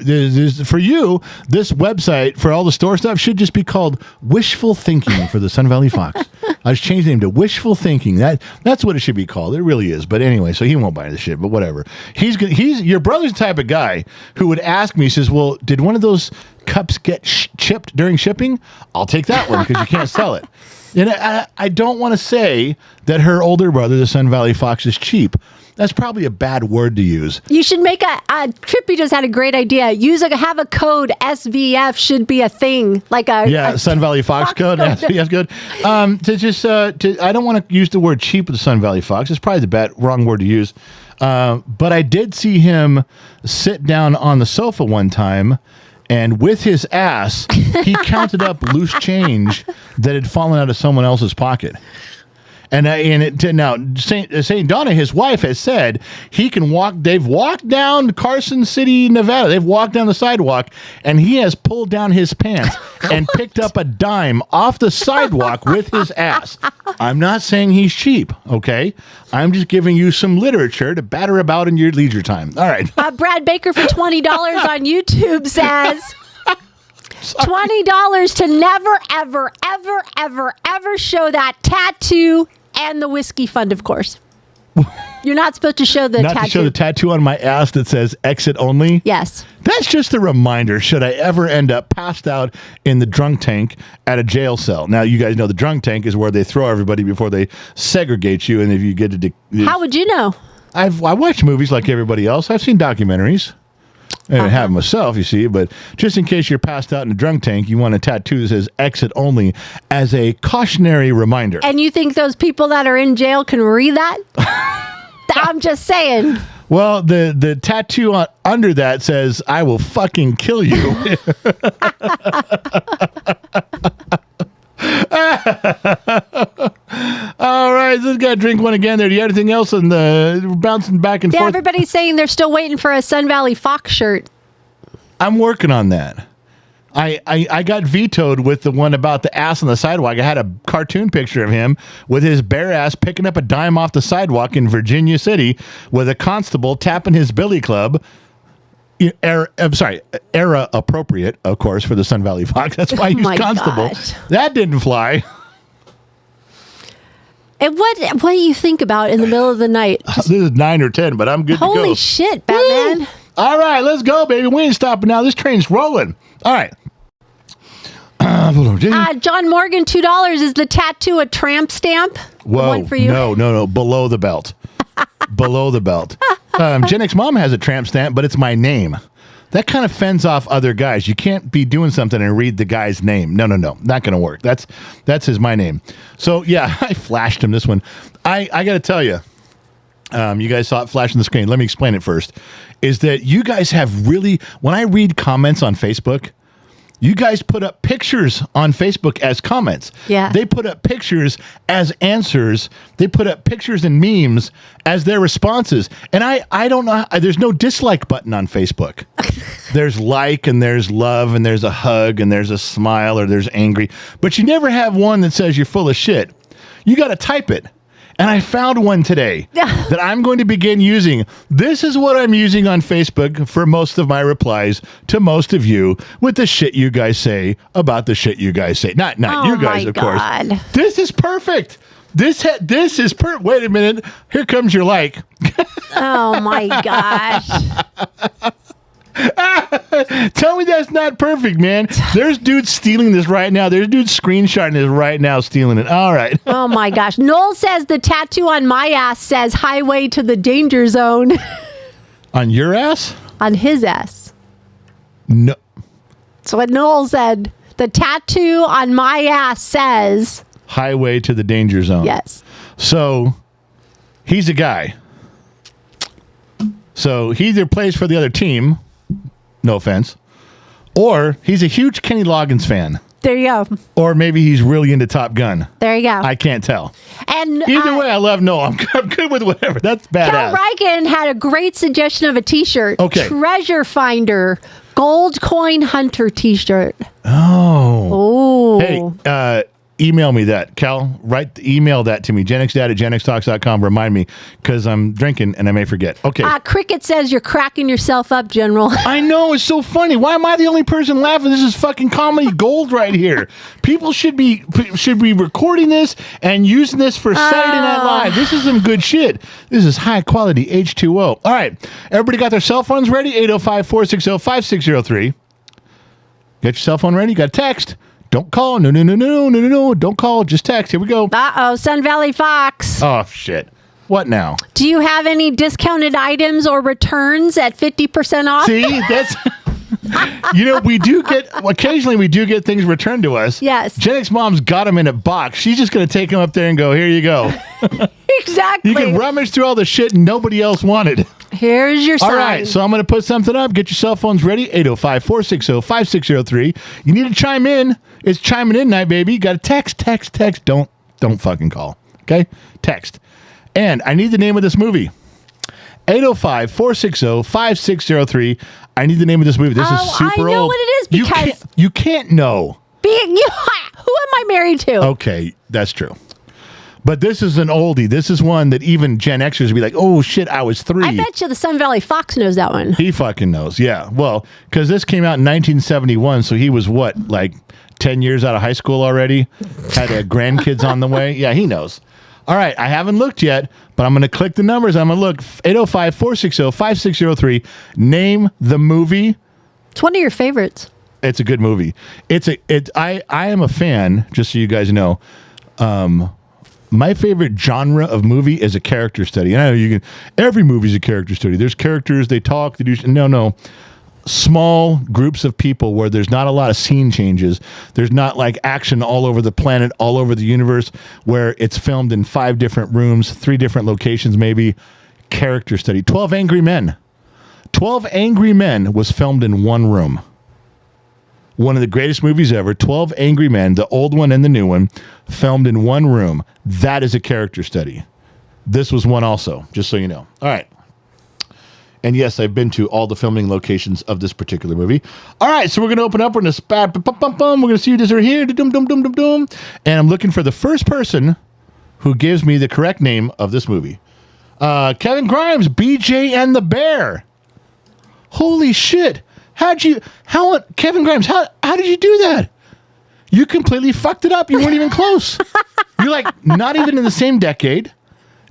for you, this website for all the store stuff should just be called Wishful Thinking for the Sun Valley Fox. I just changed the name to Wishful Thinking. That's what it should be called. It really is. But anyway, so he won't buy the shit, but whatever. He's your brother's the type of guy who would ask me, he says, well, did one of those cups get chipped during shipping? I'll take that one because you can't sell it. And I don't want to say that her older brother, the Sun Valley Fox, is cheap. That's probably a bad word to use. You should make Trippy just had a great idea. Have a code. SVF should be a thing. Like a Sun Valley Fox code. SVF code. I don't want to use the word cheap with the Sun Valley Fox. It's probably the wrong word to use. But I did see him sit down on the sofa one time, and with his ass, he counted up loose change that had fallen out of someone else's pocket. Now, St. Donna, his wife, has said he can walk. They've walked down Carson City, Nevada. They've walked down the sidewalk, and he has pulled down his pants and picked up a dime off the sidewalk with his ass. I'm not saying he's cheap, okay? I'm just giving you some literature to batter about in your leisure time. All right. Brad Baker for $20 on YouTube says... $20 to never, ever, ever, ever, ever show that tattoo and the whiskey fund, of course. You're not supposed to show the tattoo. Not to show the tattoo on my ass that says exit only? Yes. That's just a reminder, should I ever end up passed out in the drunk tank at a jail cell. Now, you guys know the drunk tank is where they throw everybody before they segregate you, and if you get to... How would you know? I watch movies like everybody else. I've seen documentaries. I didn't have myself, you see, but just in case you're passed out in a drunk tank, you want a tattoo that says exit only as a cautionary reminder. And you think those people that are in jail can read that? I'm just saying. Well, the tattoo under that says, I will fucking kill you. All right, let's got to drink one again there. Do you have anything else on the bouncing back and forth? Yeah, everybody's saying they're still waiting for a Sun Valley Fox shirt. I'm working on that. I got vetoed with the one about the ass on the sidewalk. I had a cartoon picture of him with his bare ass picking up a dime off the sidewalk in Virginia City with a constable tapping his billy club. Era appropriate, of course, for the Sun Valley Fox. That's why I used constable. Gosh. That didn't fly. And what do you think about in the middle of the night? This is 9 or 10, but I'm good to go. Holy shit, Batman. Woo! All right, let's go, baby. We ain't stopping now. This train's rolling. All right. John Morgan, $2. Is the tattoo a tramp stamp? Whoa. One for you? No. Below the belt. Below the belt. Gen X Mom has a tramp stamp, but it's my name. That kind of fends off other guys. You can't be doing something and read the guy's name. No. Not going to work. That's my name. So, yeah, I flashed him this one. I got to tell you, you guys saw it flash on the screen. Let me explain it first. Is that you guys have really, when I read comments on Facebook, you guys put up pictures on Facebook as comments. Yeah. They put up pictures as answers. They put up pictures and memes as their responses. And I don't know. There's no dislike button on Facebook. There's like and there's love and there's a hug and there's a smile or there's angry. But you never have one that says you're full of shit. You got to type it. And I found one today that I'm going to begin using. This is what I'm using on Facebook for most of my replies to most of you with the shit you guys say about the shit you guys say. Not you guys, of course. This is perfect. This is perfect. Wait a minute. Here comes your like. Oh, my gosh. Tell me that's not perfect, man. There's dudes stealing this right now. There's dudes screenshotting this right now, stealing it. All right. Oh, my gosh. Noel says the tattoo on my ass says highway to the danger zone. On your ass? On his ass. No. That's what Noel said. The tattoo on my ass says highway to the danger zone. Yes. So he's a guy. So he either plays for the other team. No offense. Or he's a huge Kenny Loggins fan. There you go. Or maybe he's really into Top Gun. There you go. I can't tell. And either way, I love Noel. I'm good with whatever. That's badass. Cal Riken had a great suggestion of a t-shirt. Okay. Treasure Finder Gold Coin Hunter t-shirt. Oh. Oh. Hey, email me that, Cal. Email that to me, genxdad@genxtalks.com. Remind me, because I'm drinking and I may forget. Okay. Cricket says you're cracking yourself up, General. I know, it's so funny. Why am I the only person laughing? This is fucking comedy gold right here. People should be recording this and using this for Saturday Night Live. This is some good shit. This is high quality H2O. All right. Everybody got their cell phones ready? 805-460-5603. Get your cell phone ready. You got a text. Don't call. No. Don't call. Just text. Here we go. Sun Valley Fox. Oh, shit. What now? Do you have any discounted items or returns at 50% off? See, that's... occasionally we do get things returned to us. Yes. Gen X Mom's got them in a box. She's just going to take them up there and go, here you go. Exactly. You can rummage through all the shit nobody else wanted. Here's your sign. All right, so I'm going to put something up. Get your cell phones ready. 805-460-5603. You need to chime in. It's chiming in night, baby. You got to text. Don't fucking call. Okay? Text. And I need the name of this movie. 805-460-5603. I need the name of this movie. This is super old. I know what it is because... You can't know. Who am I married to? Okay, that's true. But this is an oldie. This is one that even Gen Xers would be like, oh, shit, I was 3. I bet you the Sun Valley Fox knows that one. He fucking knows, yeah. Well, because this came out in 1971, so he was what, like 10 years out of high school already? Had grandkids on the way? Yeah, he knows. All right, I haven't looked yet, but I'm going to click the numbers. I'm going to look. 805-460-5603. Name the movie. It's one of your favorites. It's a good movie. I am a fan, just so you guys know. My favorite genre of movie is a character study. And I know every movie's a character study. There's characters, they talk, they do. No. Small groups of people where there's not a lot of scene changes. There's not like action all over the planet, all over the universe, where it's filmed in 5 different rooms, 3 different locations, maybe. Character study. 12 Angry Men. 12 Angry Men was filmed in one room. One of the greatest movies ever, 12 Angry Men, the old one and the new one, filmed in one room. That is a character study. This was one also, just so you know. All right. And yes, I've been to all the filming locations of this particular movie. All right, so we're going to open up. We're going to spat. We're going to see who does right here. And I'm looking for the first person who gives me the correct name of this movie. Kevin Grimes, BJ and the Bear. Holy shit. Kevin Grimes, how did you do that? You completely fucked it up. You weren't even close. You're like not even in the same decade,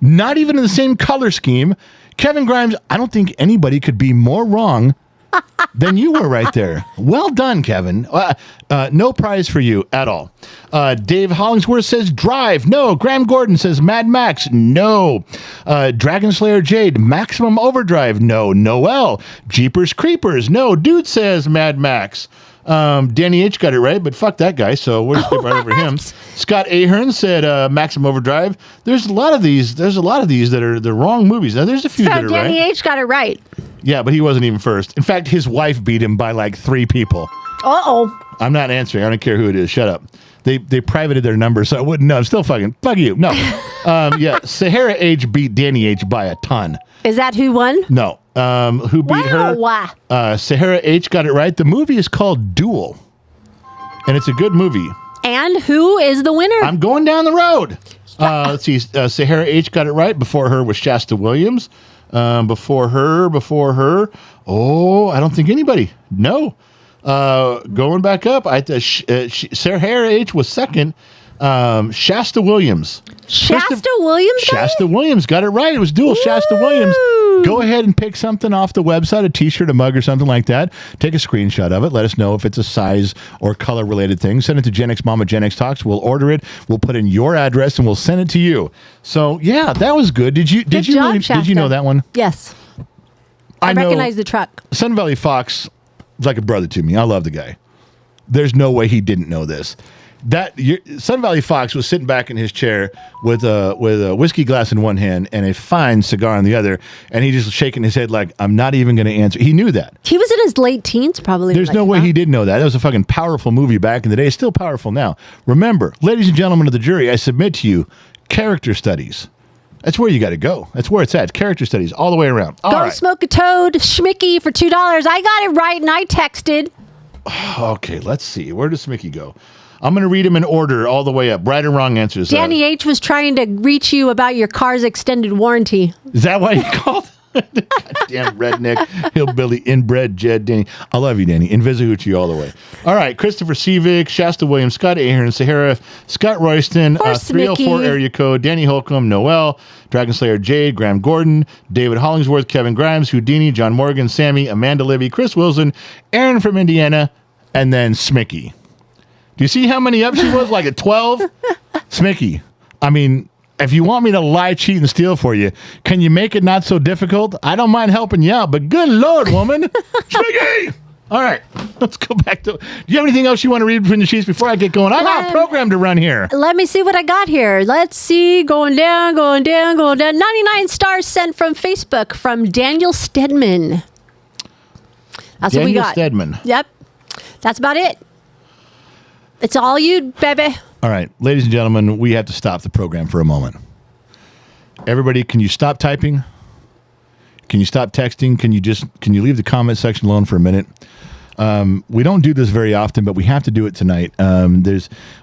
not even in the same color scheme. Kevin Grimes, I don't think anybody could be more wrong than you were right there. Well done, Kevin. No prize for you at all. Dave Hollingsworth says Drive. No. Graham Gordon says Mad Max. No. Dragon Slayer Jade. Maximum Overdrive. No. Noel. Jeepers Creepers. No. Dude says Mad Max. Danny H got it right, but fuck that guy, so we'll skip right over him. Scott Ahern said Maximum Overdrive. There's a lot of these that are the wrong movies. Now there's a few that are right. Danny H got it right. Yeah, but he wasn't even first. In fact, his wife beat him by like 3 people. Uh-oh. I'm not answering. I don't care who it is. Shut up. They privated their number, so I wouldn't know. I'm still fuck you. No. Yeah, Sahara H beat Danny H by a ton. Is that who won? No. Who beat her? Sahara H got it right. The movie is called Duel, and it's a good movie. And who is the winner? I'm going down the road. Let's see. Sahara H got it right. Before her was Shasta Williams. Before her. Oh, I don't think anybody. No. Going back up, Sahara H was second. Shasta Williams. Shasta Williams got it right. It was Duel. Woo! Shasta Williams. Go ahead and pick something off the website, a t-shirt, a mug, or something like that. Take a screenshot of it. Let us know if it's a size or color related thing. Send it to Gen X Mama, Gen X Talks. We'll order it. We'll put in your address and we'll send it to you. So yeah, that was good. Did you know that one? Yes. I recognize the truck. Sun Valley Fox is like a brother to me. I love the guy. There's no way he didn't know this. Sun Valley Fox was sitting back in his chair with a whiskey glass in one hand and a fine cigar in the other, and he just shaking his head like, I'm not even going to answer. He knew that. He was in his late teens, probably. There's no way he didn't know that. It was a fucking powerful movie back in the day. It's still powerful now. Remember, ladies and gentlemen of the jury, I submit to you character studies. That's where you got to go. That's where it's at. Character studies all the way around. Go smoke a toad, Schmicky, for $2. I got it right, and I texted. Okay, let's see. Where does Smicky go? I'm going to read them in order all the way up. Right or wrong answers. Danny H was trying to reach you about your car's extended warranty. Is that why you called? Goddamn redneck, hillbilly, inbred Jed Danny. I love you, Danny. Invisihuchi all the way. All right. Christopher Seavick, Shasta Williams, Scott Ahern, Sahara, Scott Royston, 304 area code, Danny Holcomb, Noel, Dragon Slayer Jade, Graham Gordon, David Hollingsworth, Kevin Grimes, Houdini, John Morgan, Sammy, Amanda Libby, Chris Wilson, Aaron from Indiana, and then Smicky. Do you see how many up she was? Like at 12? Smicky. I mean, if you want me to lie, cheat, and steal for you, can you make it not so difficult? I don't mind helping you out, but good Lord, woman. Smicky! All right, let's go back to... Do you have anything else you want to read between the sheets before I get going? I got a program to run here. Let me see what I got here. Let's see. Going down, going down, going down. 99 stars sent from Facebook from Daniel Stedman. That's what we got. Daniel Stedman. Yep. That's about it. It's all you, baby. All right, ladies and gentlemen, we have to stop the program for a moment. Everybody, can you stop typing? Can you stop texting? Can you leave the comment section alone for a minute? We don't do this very often, but we have to do it tonight.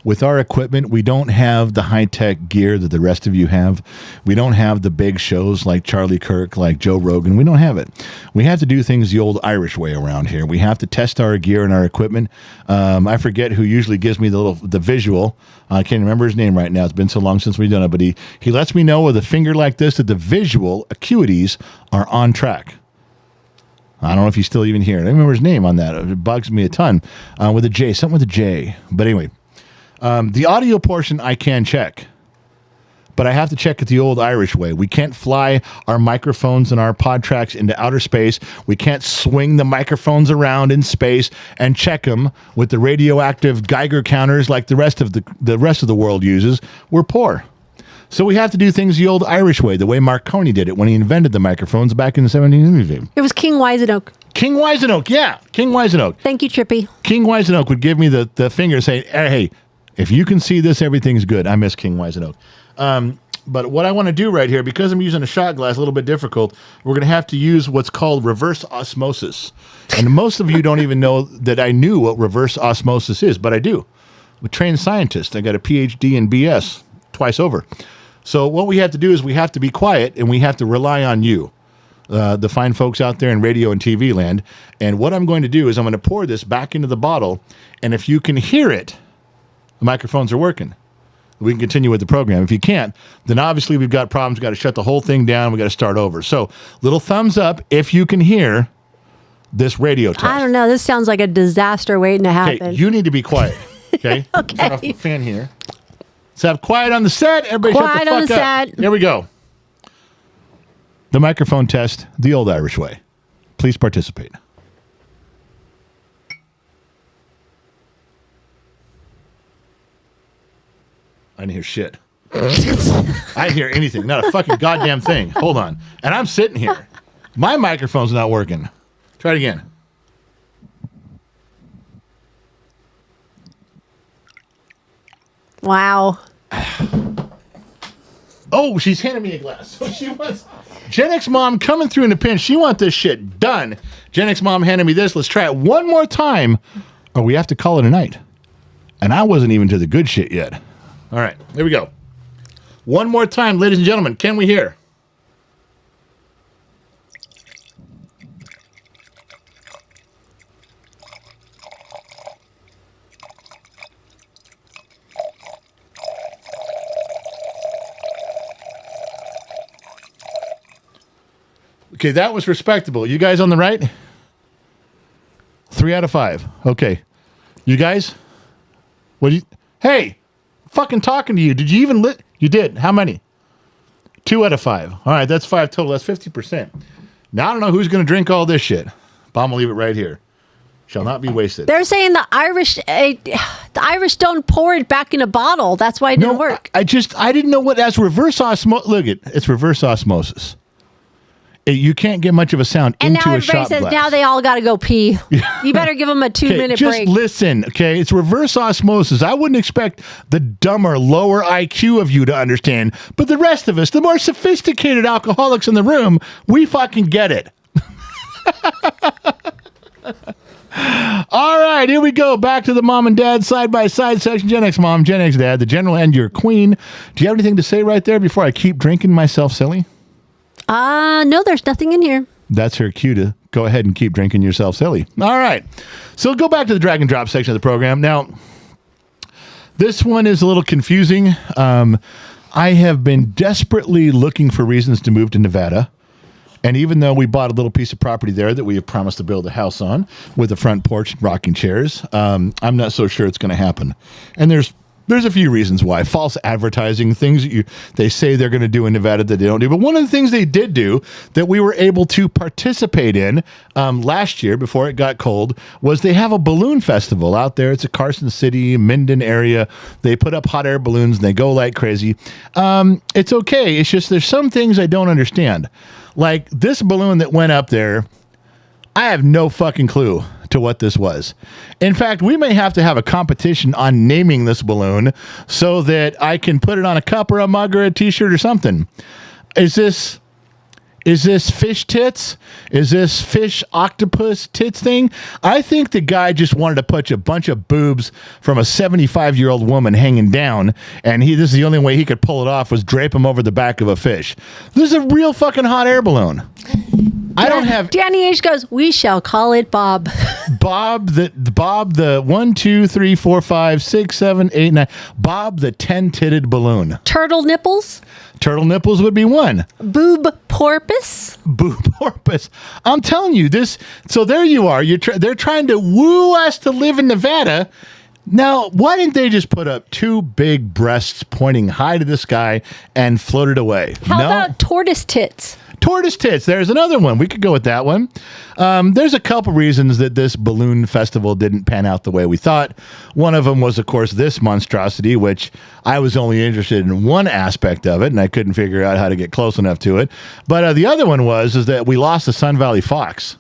With our equipment, we don't have the high-tech gear that the rest of you have. We don't have the big shows like Charlie Kirk, like Joe Rogan. We don't have it. We have to do things the old Irish way around here. We have to test our gear and our equipment. I forget who usually gives me the visual. I can't remember his name right now. It's been so long since we've done it, but he lets me know with a finger like this that the visual acuities are on track. I don't know if he's still even here. I don't remember his name on that. It bugs me a ton. With a J, something with a J. But anyway, the audio portion I can check, but I have to check it the old Irish way. We can't fly our microphones and our pod tracks into outer space. We can't swing the microphones around in space and check them with the radioactive Geiger counters like the rest of the world uses. We're poor. So we have to do things the old Irish way, the way Marconi did it when he invented the microphones back in the 1700s. It was King Wiseoak. King Wiseoak, yeah. King Wiseoak. Thank you, Trippy. King Wiseoak would give me the finger saying, hey, if you can see this, everything's good. I miss King Wiseoak. But what I want to do right here, because I'm using a shot glass, a little bit difficult, we're going to have to use what's called reverse osmosis. And most of you don't even know that I knew what reverse osmosis is, but I do. I'm a trained scientist. I got a PhD in BS twice over. So what we have to do is we have to be quiet and we have to rely on you, the fine folks out there in radio and TV land. And what I'm going to do is I'm going to pour this back into the bottle. And if you can hear it, the microphones are working. We can continue with the program. If you can't, then obviously we've got problems. We've got to shut the whole thing down. We've got to start over. So little thumbs up if you can hear this radio test. I don't know. This sounds like a disaster waiting to happen. Okay, you need to be quiet. Okay? Okay. Turn off the fan here. Let's have quiet on the set. Everybody Quiet shut the on fuck the up. set. Here we go. The microphone test, the old Irish way. Please participate. I didn't hear shit. I didn't hear anything. Not a fucking goddamn thing. Hold on. And I'm sitting here. My microphone's not working. Try it again. Wow. Oh, she's handing me a glass. So she wants Gen X Mom coming through in a pinch. She wants this shit done. Gen X Mom handed me this. Let's try it one more time, or we have to call it a night. And I wasn't even to the good shit yet. All right, here we go. One more time, ladies and gentlemen. Can we hear? Okay, that was respectable. You guys on the right? 3 out of 5. Okay. You guys? What do you... Hey! Fucking talking to you. Did you even... You did. How many? 2 out of 5. All right, that's 5 total. That's 50%. Now I don't know who's going to drink all this shit. But I'm going to leave it right here. Shall not be wasted. They're saying the Irish don't pour it back in a bottle. That's why it didn't work. I didn't know what... That's reverse osmosis. Look, it's reverse osmosis. You can't get much of a sound and into now a shot everybody says, glass. now they all got to go pee. You better give them a 2-minute just break. Just listen, okay? It's reverse osmosis. I wouldn't expect the dumber, lower IQ of you to understand, but the rest of us, the more sophisticated alcoholics in the room, we fucking get it. All right. right, here we go. Back to the mom and dad side-by-side section. Gen X mom, Gen X dad, the general, and your queen. Do you have anything to say right there before I keep drinking myself silly? No, there's nothing in here. That's her cue to go ahead and keep drinking yourself silly. All right. So go back to the drag and drop section of the program. Now, this one is a little confusing. I have been desperately looking for reasons to move to Nevada. And even though we bought a little piece of property there that we have promised to build a house on with a front porch and rocking chairs, I'm not so sure it's going to happen. And there's a few reasons why. False advertising, things that they say they're going to do in Nevada that they don't do. But one of the things they did do that we were able to participate in last year before it got cold was they have a balloon festival out there. It's a Carson City, Minden area. They put up hot air balloons and they go like crazy. It's okay. It's just there's some things I don't understand. Like this balloon that went up there, I have no fucking clue to what this was. In fact, we may have to have a competition on naming this balloon so that I can put it on a cup or a mug or a t-shirt or something. Is this fish tits? Is this fish octopus tits thing? I think the guy just wanted to put a bunch of boobs from a 75-year-old woman hanging down, and this is the only way he could pull it off was drape them over the back of a fish. This is a real fucking hot air balloon. I don't have. Danny H goes, we shall call it Bob. Bob the 1, 2, 3, 4, 5, 6, 7, 8, 9. Bob the 10-titted balloon. Turtle nipples. Turtle nipples would be one. Boob porpoise. Boob porpoise. I'm telling you this. So there you are. They're trying to woo us to live in Nevada. Now, why didn't they just put up two big breasts pointing high to the sky and float it away? How about tortoise tits? Tortoise tits. There's another one. We could go with that one. There's a couple reasons that this balloon festival didn't pan out the way we thought. One of them was, of course, this monstrosity, which I was only interested in one aspect of it, and I couldn't figure out how to get close enough to it. But the other one is that we lost the Sun Valley Fox.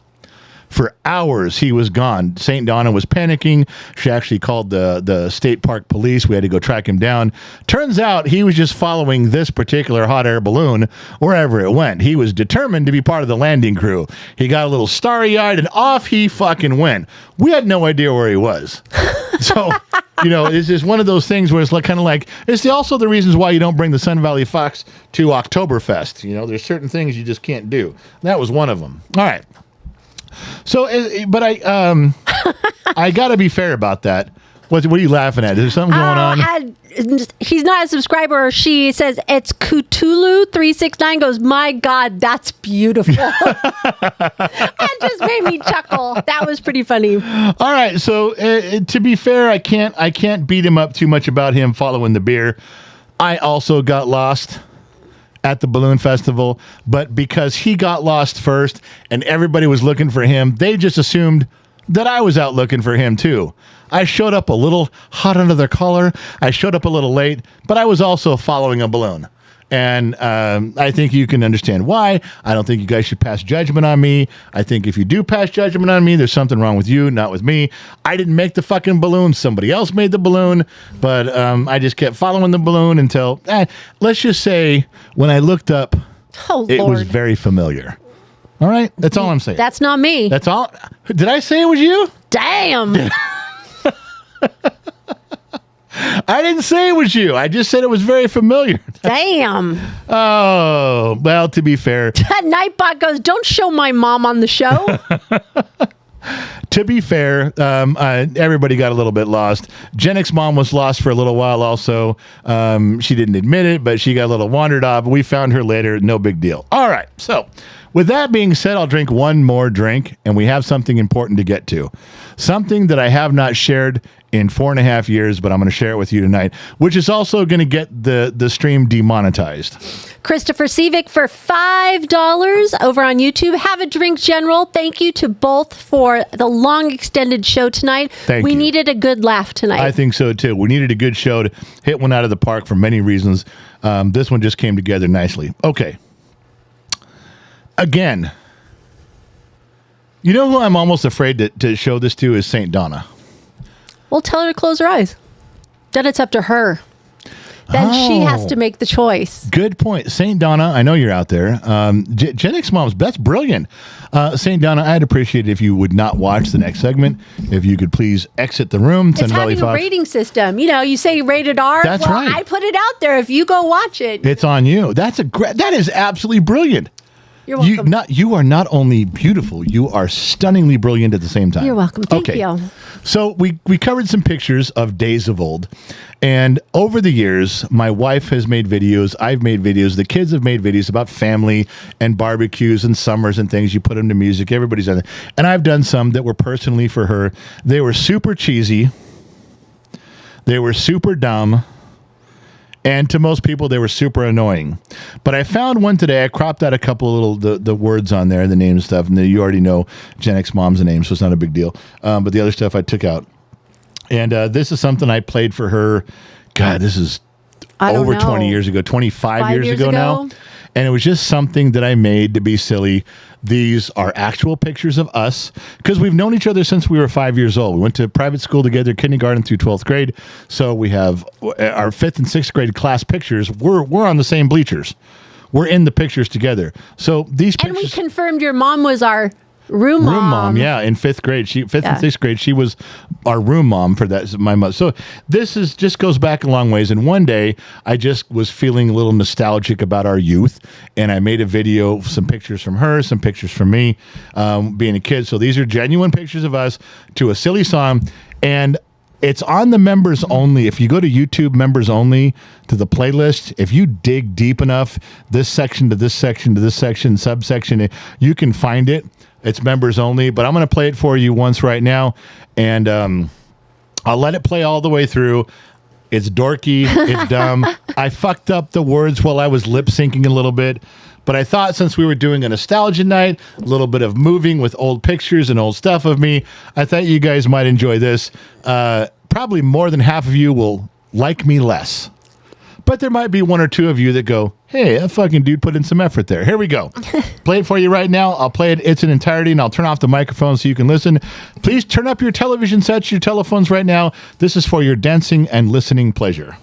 For hours, he was gone. St. Donna was panicking. She actually called the state park police. We had to go track him down. Turns out he was just following this particular hot air balloon wherever it went. He was determined to be part of the landing crew. He got a little starry-eyed, and off he fucking went. We had no idea where he was. So, it's just one of those things where it's kind of like, it's also the reasons why you don't bring the Sun Valley Fox to Oktoberfest. There's certain things you just can't do. That was one of them. All right. So, but I got to be fair about that. What are you laughing at? Is there something going on? He's not a subscriber. She says it's Cthulhu369 goes, my God, that's beautiful. That just made me chuckle. That was pretty funny. All right. So to be fair, I can't beat him up too much about him following the beer. I also got lost at the balloon festival, but because he got lost first and everybody was looking for him, they just assumed that I was out looking for him too. I showed up a little hot under the collar. I showed up a little late, but I was also following a balloon. And I think you can understand why. I don't think you guys should pass judgment on me. I think if you do pass judgment on me, there's something wrong with you, not with me. I didn't make the fucking balloon. Somebody else made the balloon. But I just kept following the balloon until, let's just say, when I looked up, it was very familiar. All right? That's all I'm saying. That's not me. That's all. Did I say it was you? Damn. I didn't say it was you. I just said it was very familiar. Damn. Oh, well, to be fair. Nightbot goes, don't show my mom on the show. To be fair, everybody got a little bit lost. Gen X mom was lost for a little while also. She didn't admit it, but she got a little wandered off. We found her later. No big deal. All right. So with that being said, I'll drink one more drink, and we have something important to get to. Something that I have not shared in 4.5 years, but I'm going to share it with you tonight, which is also going to get the stream demonetized. Christopher Sevick for $5 over on YouTube. Have a drink, General. Thank you to both for the long extended show tonight. Thank you. We needed a good laugh tonight. I think so too. We needed a good show to hit one out of the park for many reasons. This one just came together nicely. Okay. Again, you know who I'm almost afraid to show this to is St. Donna. We'll tell her to close her eyes. Then it's up to her. then she has Oh. to make the choice. Good point. St. Donna, I know you're out there. Gen X moms, that's brilliant. St. Donna, I'd appreciate it if you would not watch the next segment. If you could please exit the room. It's having a rating system. You know, you say rated R. That's right. I put it out there. If you go watch it. It's on you. That is absolutely brilliant. You're welcome. You are not only beautiful, you are stunningly brilliant at the same time. You're welcome. Thank you. So we covered some pictures of days of old. And over the years, my wife has made videos. I've made videos. The kids have made videos about family and barbecues and summers and things. You put them to music. Everybody's done it. And I've done some that were personally for her. They were super cheesy. They were super dumb. And to most people, they were super annoying. But I found one today. I cropped out a couple of little the words on there, the names and stuff. And you already know Gen X Mom's name, so it's not a big deal. But the other stuff I took out. And this is something I played for her. God, this is over 20 years ago, 25 years ago now. And it was just something that I made to be silly. These are actual pictures of us because we've known each other since we were 5 years old. We went to private school together, kindergarten through 12th grade. So we have our 5th and 6th grade class pictures. We're on the same bleachers. We're in the pictures together. So these pictures. And we confirmed your mom was our room mom. Yeah, in 5th grade. And 6th grade, she was our room mom for that, my mother. So this is just goes back a long ways. And one day, I just was feeling a little nostalgic about our youth, and I made a video, some pictures from her, some pictures from me, being a kid. So these are genuine pictures of us to a silly song, and it's on the members only. If you go to YouTube members only to the playlist, if you dig deep enough, this section to this section to this section, subsection, you can find it. It's members only, but I'm going to play it for you once right now, and I'll let it play all the way through. It's dorky. It's dumb. I fucked up the words while I was lip syncing a little bit, but I thought since we were doing a nostalgia night, a little bit of moving with old pictures and old stuff of me, I thought you guys might enjoy this. Probably more than half of you will like me less. But there might be one or two of you that go, hey, that fucking dude put in some effort there. Here we go. Play it for you right now. I'll play it its entirety, and I'll turn off the microphone so you can listen. Please turn up your television sets, your telephones right now. This is for your dancing and listening pleasure.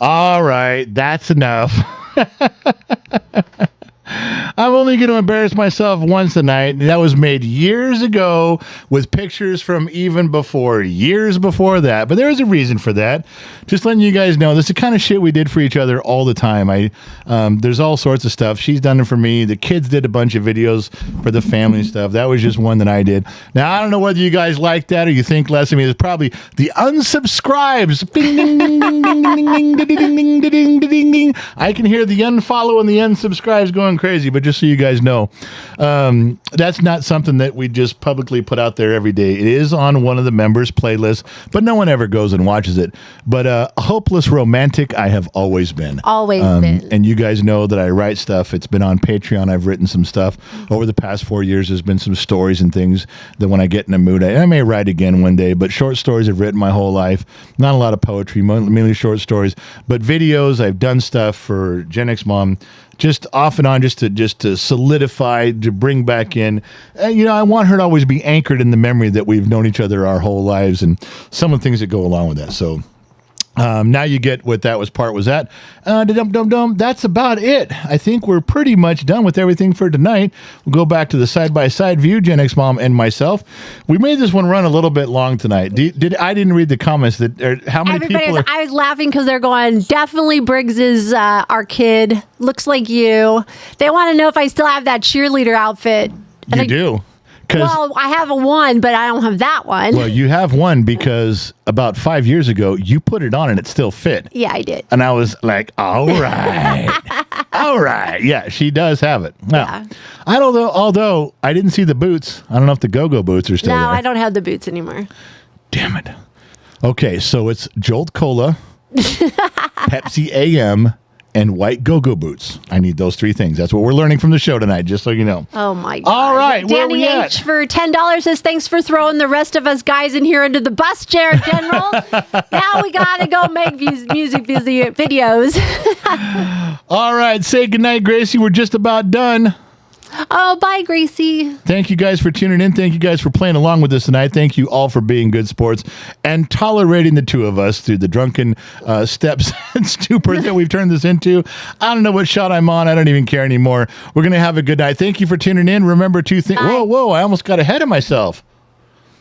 All right, that's enough. I'm only going to embarrass myself once a night. And that was made years ago with pictures from even before, years before that. But there was a reason for that. Just letting you guys know, this is the kind of shit we did for each other all the time. There's all sorts of stuff. She's done it for me. The kids did a bunch of videos for the family stuff. That was just one that I did. Now, I don't know whether you guys like that or you think less of me. It's probably the unsubscribes. Ding, ding, ding, ding, ding, ding, ding, ding, ding, ding, ding, ding. I can hear the unfollow and the unsubscribes going crazy, but just so you guys know, that's not something that we just publicly put out there every day. It is on one of the members' playlists, but no one ever goes and watches it. But a hopeless romantic I have always been. Always been. And you guys know that I write stuff. It's been on Patreon. I've written some stuff. Over the past 4 years, there's been some stories and things that when I get in a mood, I may write again one day, but short stories I've written my whole life. Not a lot of poetry, mainly short stories, but videos. I've done stuff for Gen X Mom, just off and on, just to solidify, to bring back in. I want her to always be anchored in the memory that we've known each other our whole lives and some of the things that go along with that. So now you get what that was part was that. That's about it. I think we're pretty much done with everything for tonight. We'll go back to the side-by-side view, Gen X Mom and myself. We made this one run a little bit long tonight. I didn't read the comments. How many people I was laughing because they're going, definitely Briggs is our kid. Looks like you. They want to know if I still have that cheerleader outfit. You do. Well, I have one, but I don't have that one. Well, you have one because about 5 years ago, you put it on and it still fit. Yeah, I did. And I was like, all right. All right. Yeah, she does have it. Now, Yeah. Although I didn't see the boots. I don't know if the go-go boots are still there. No, I don't have the boots anymore. Damn it. Okay, so it's Jolt Cola, Pepsi AM, and white go-go boots. I need those three things. That's what we're learning from the show tonight, just so you know. Oh, my God. All right, where Danny we at? H. for $10 says, thanks for throwing the rest of us guys in here into the bus chair, General. Now we got to go make music videos. All right, say goodnight, Gracie. We're just about done. Oh, bye, Gracie. Thank you guys for tuning in. Thank you guys for playing along with us tonight. Thank you all for being good sports and tolerating the two of us through the drunken steps and stupors that we've turned this into. I don't know what shot I'm on. I don't even care anymore. We're going to have a good night. Thank you for tuning in. Remember to think. Whoa, I almost got ahead of myself.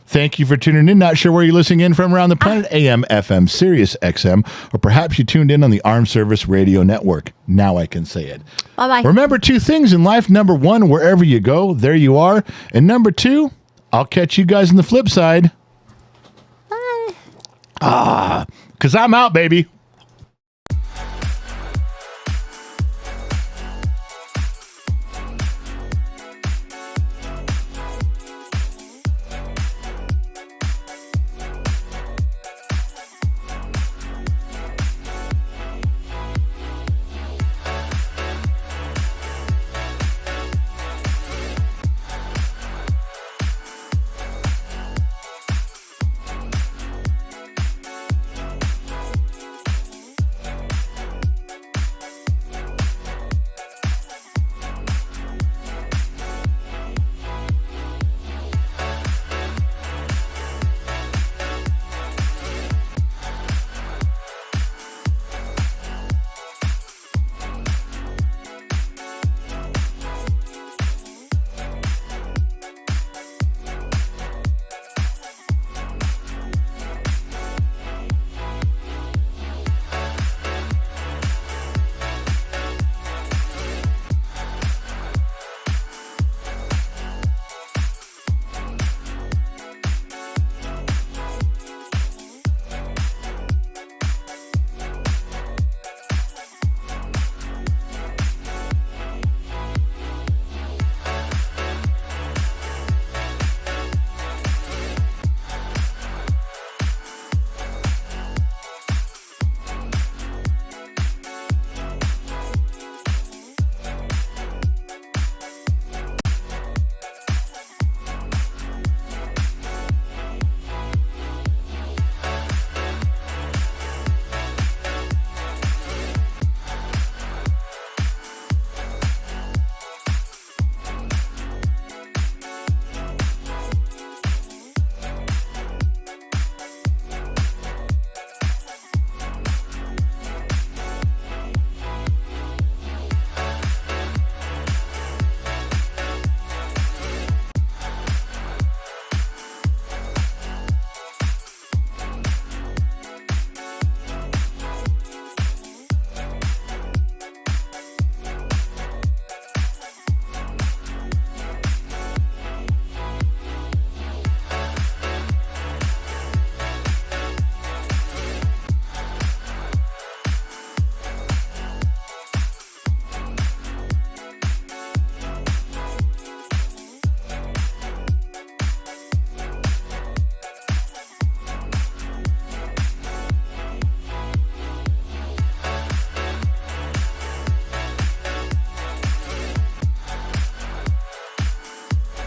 Thank you for tuning in. Not sure where you're listening in from around the planet, AM, FM, Sirius XM, or perhaps you tuned in on the Armed Service Radio Network. Now I can say it. Bye-bye. Remember two things in life. Number one, wherever you go, there you are. And number two, I'll catch you guys on the flip side. Bye. 'Cause I'm out, baby.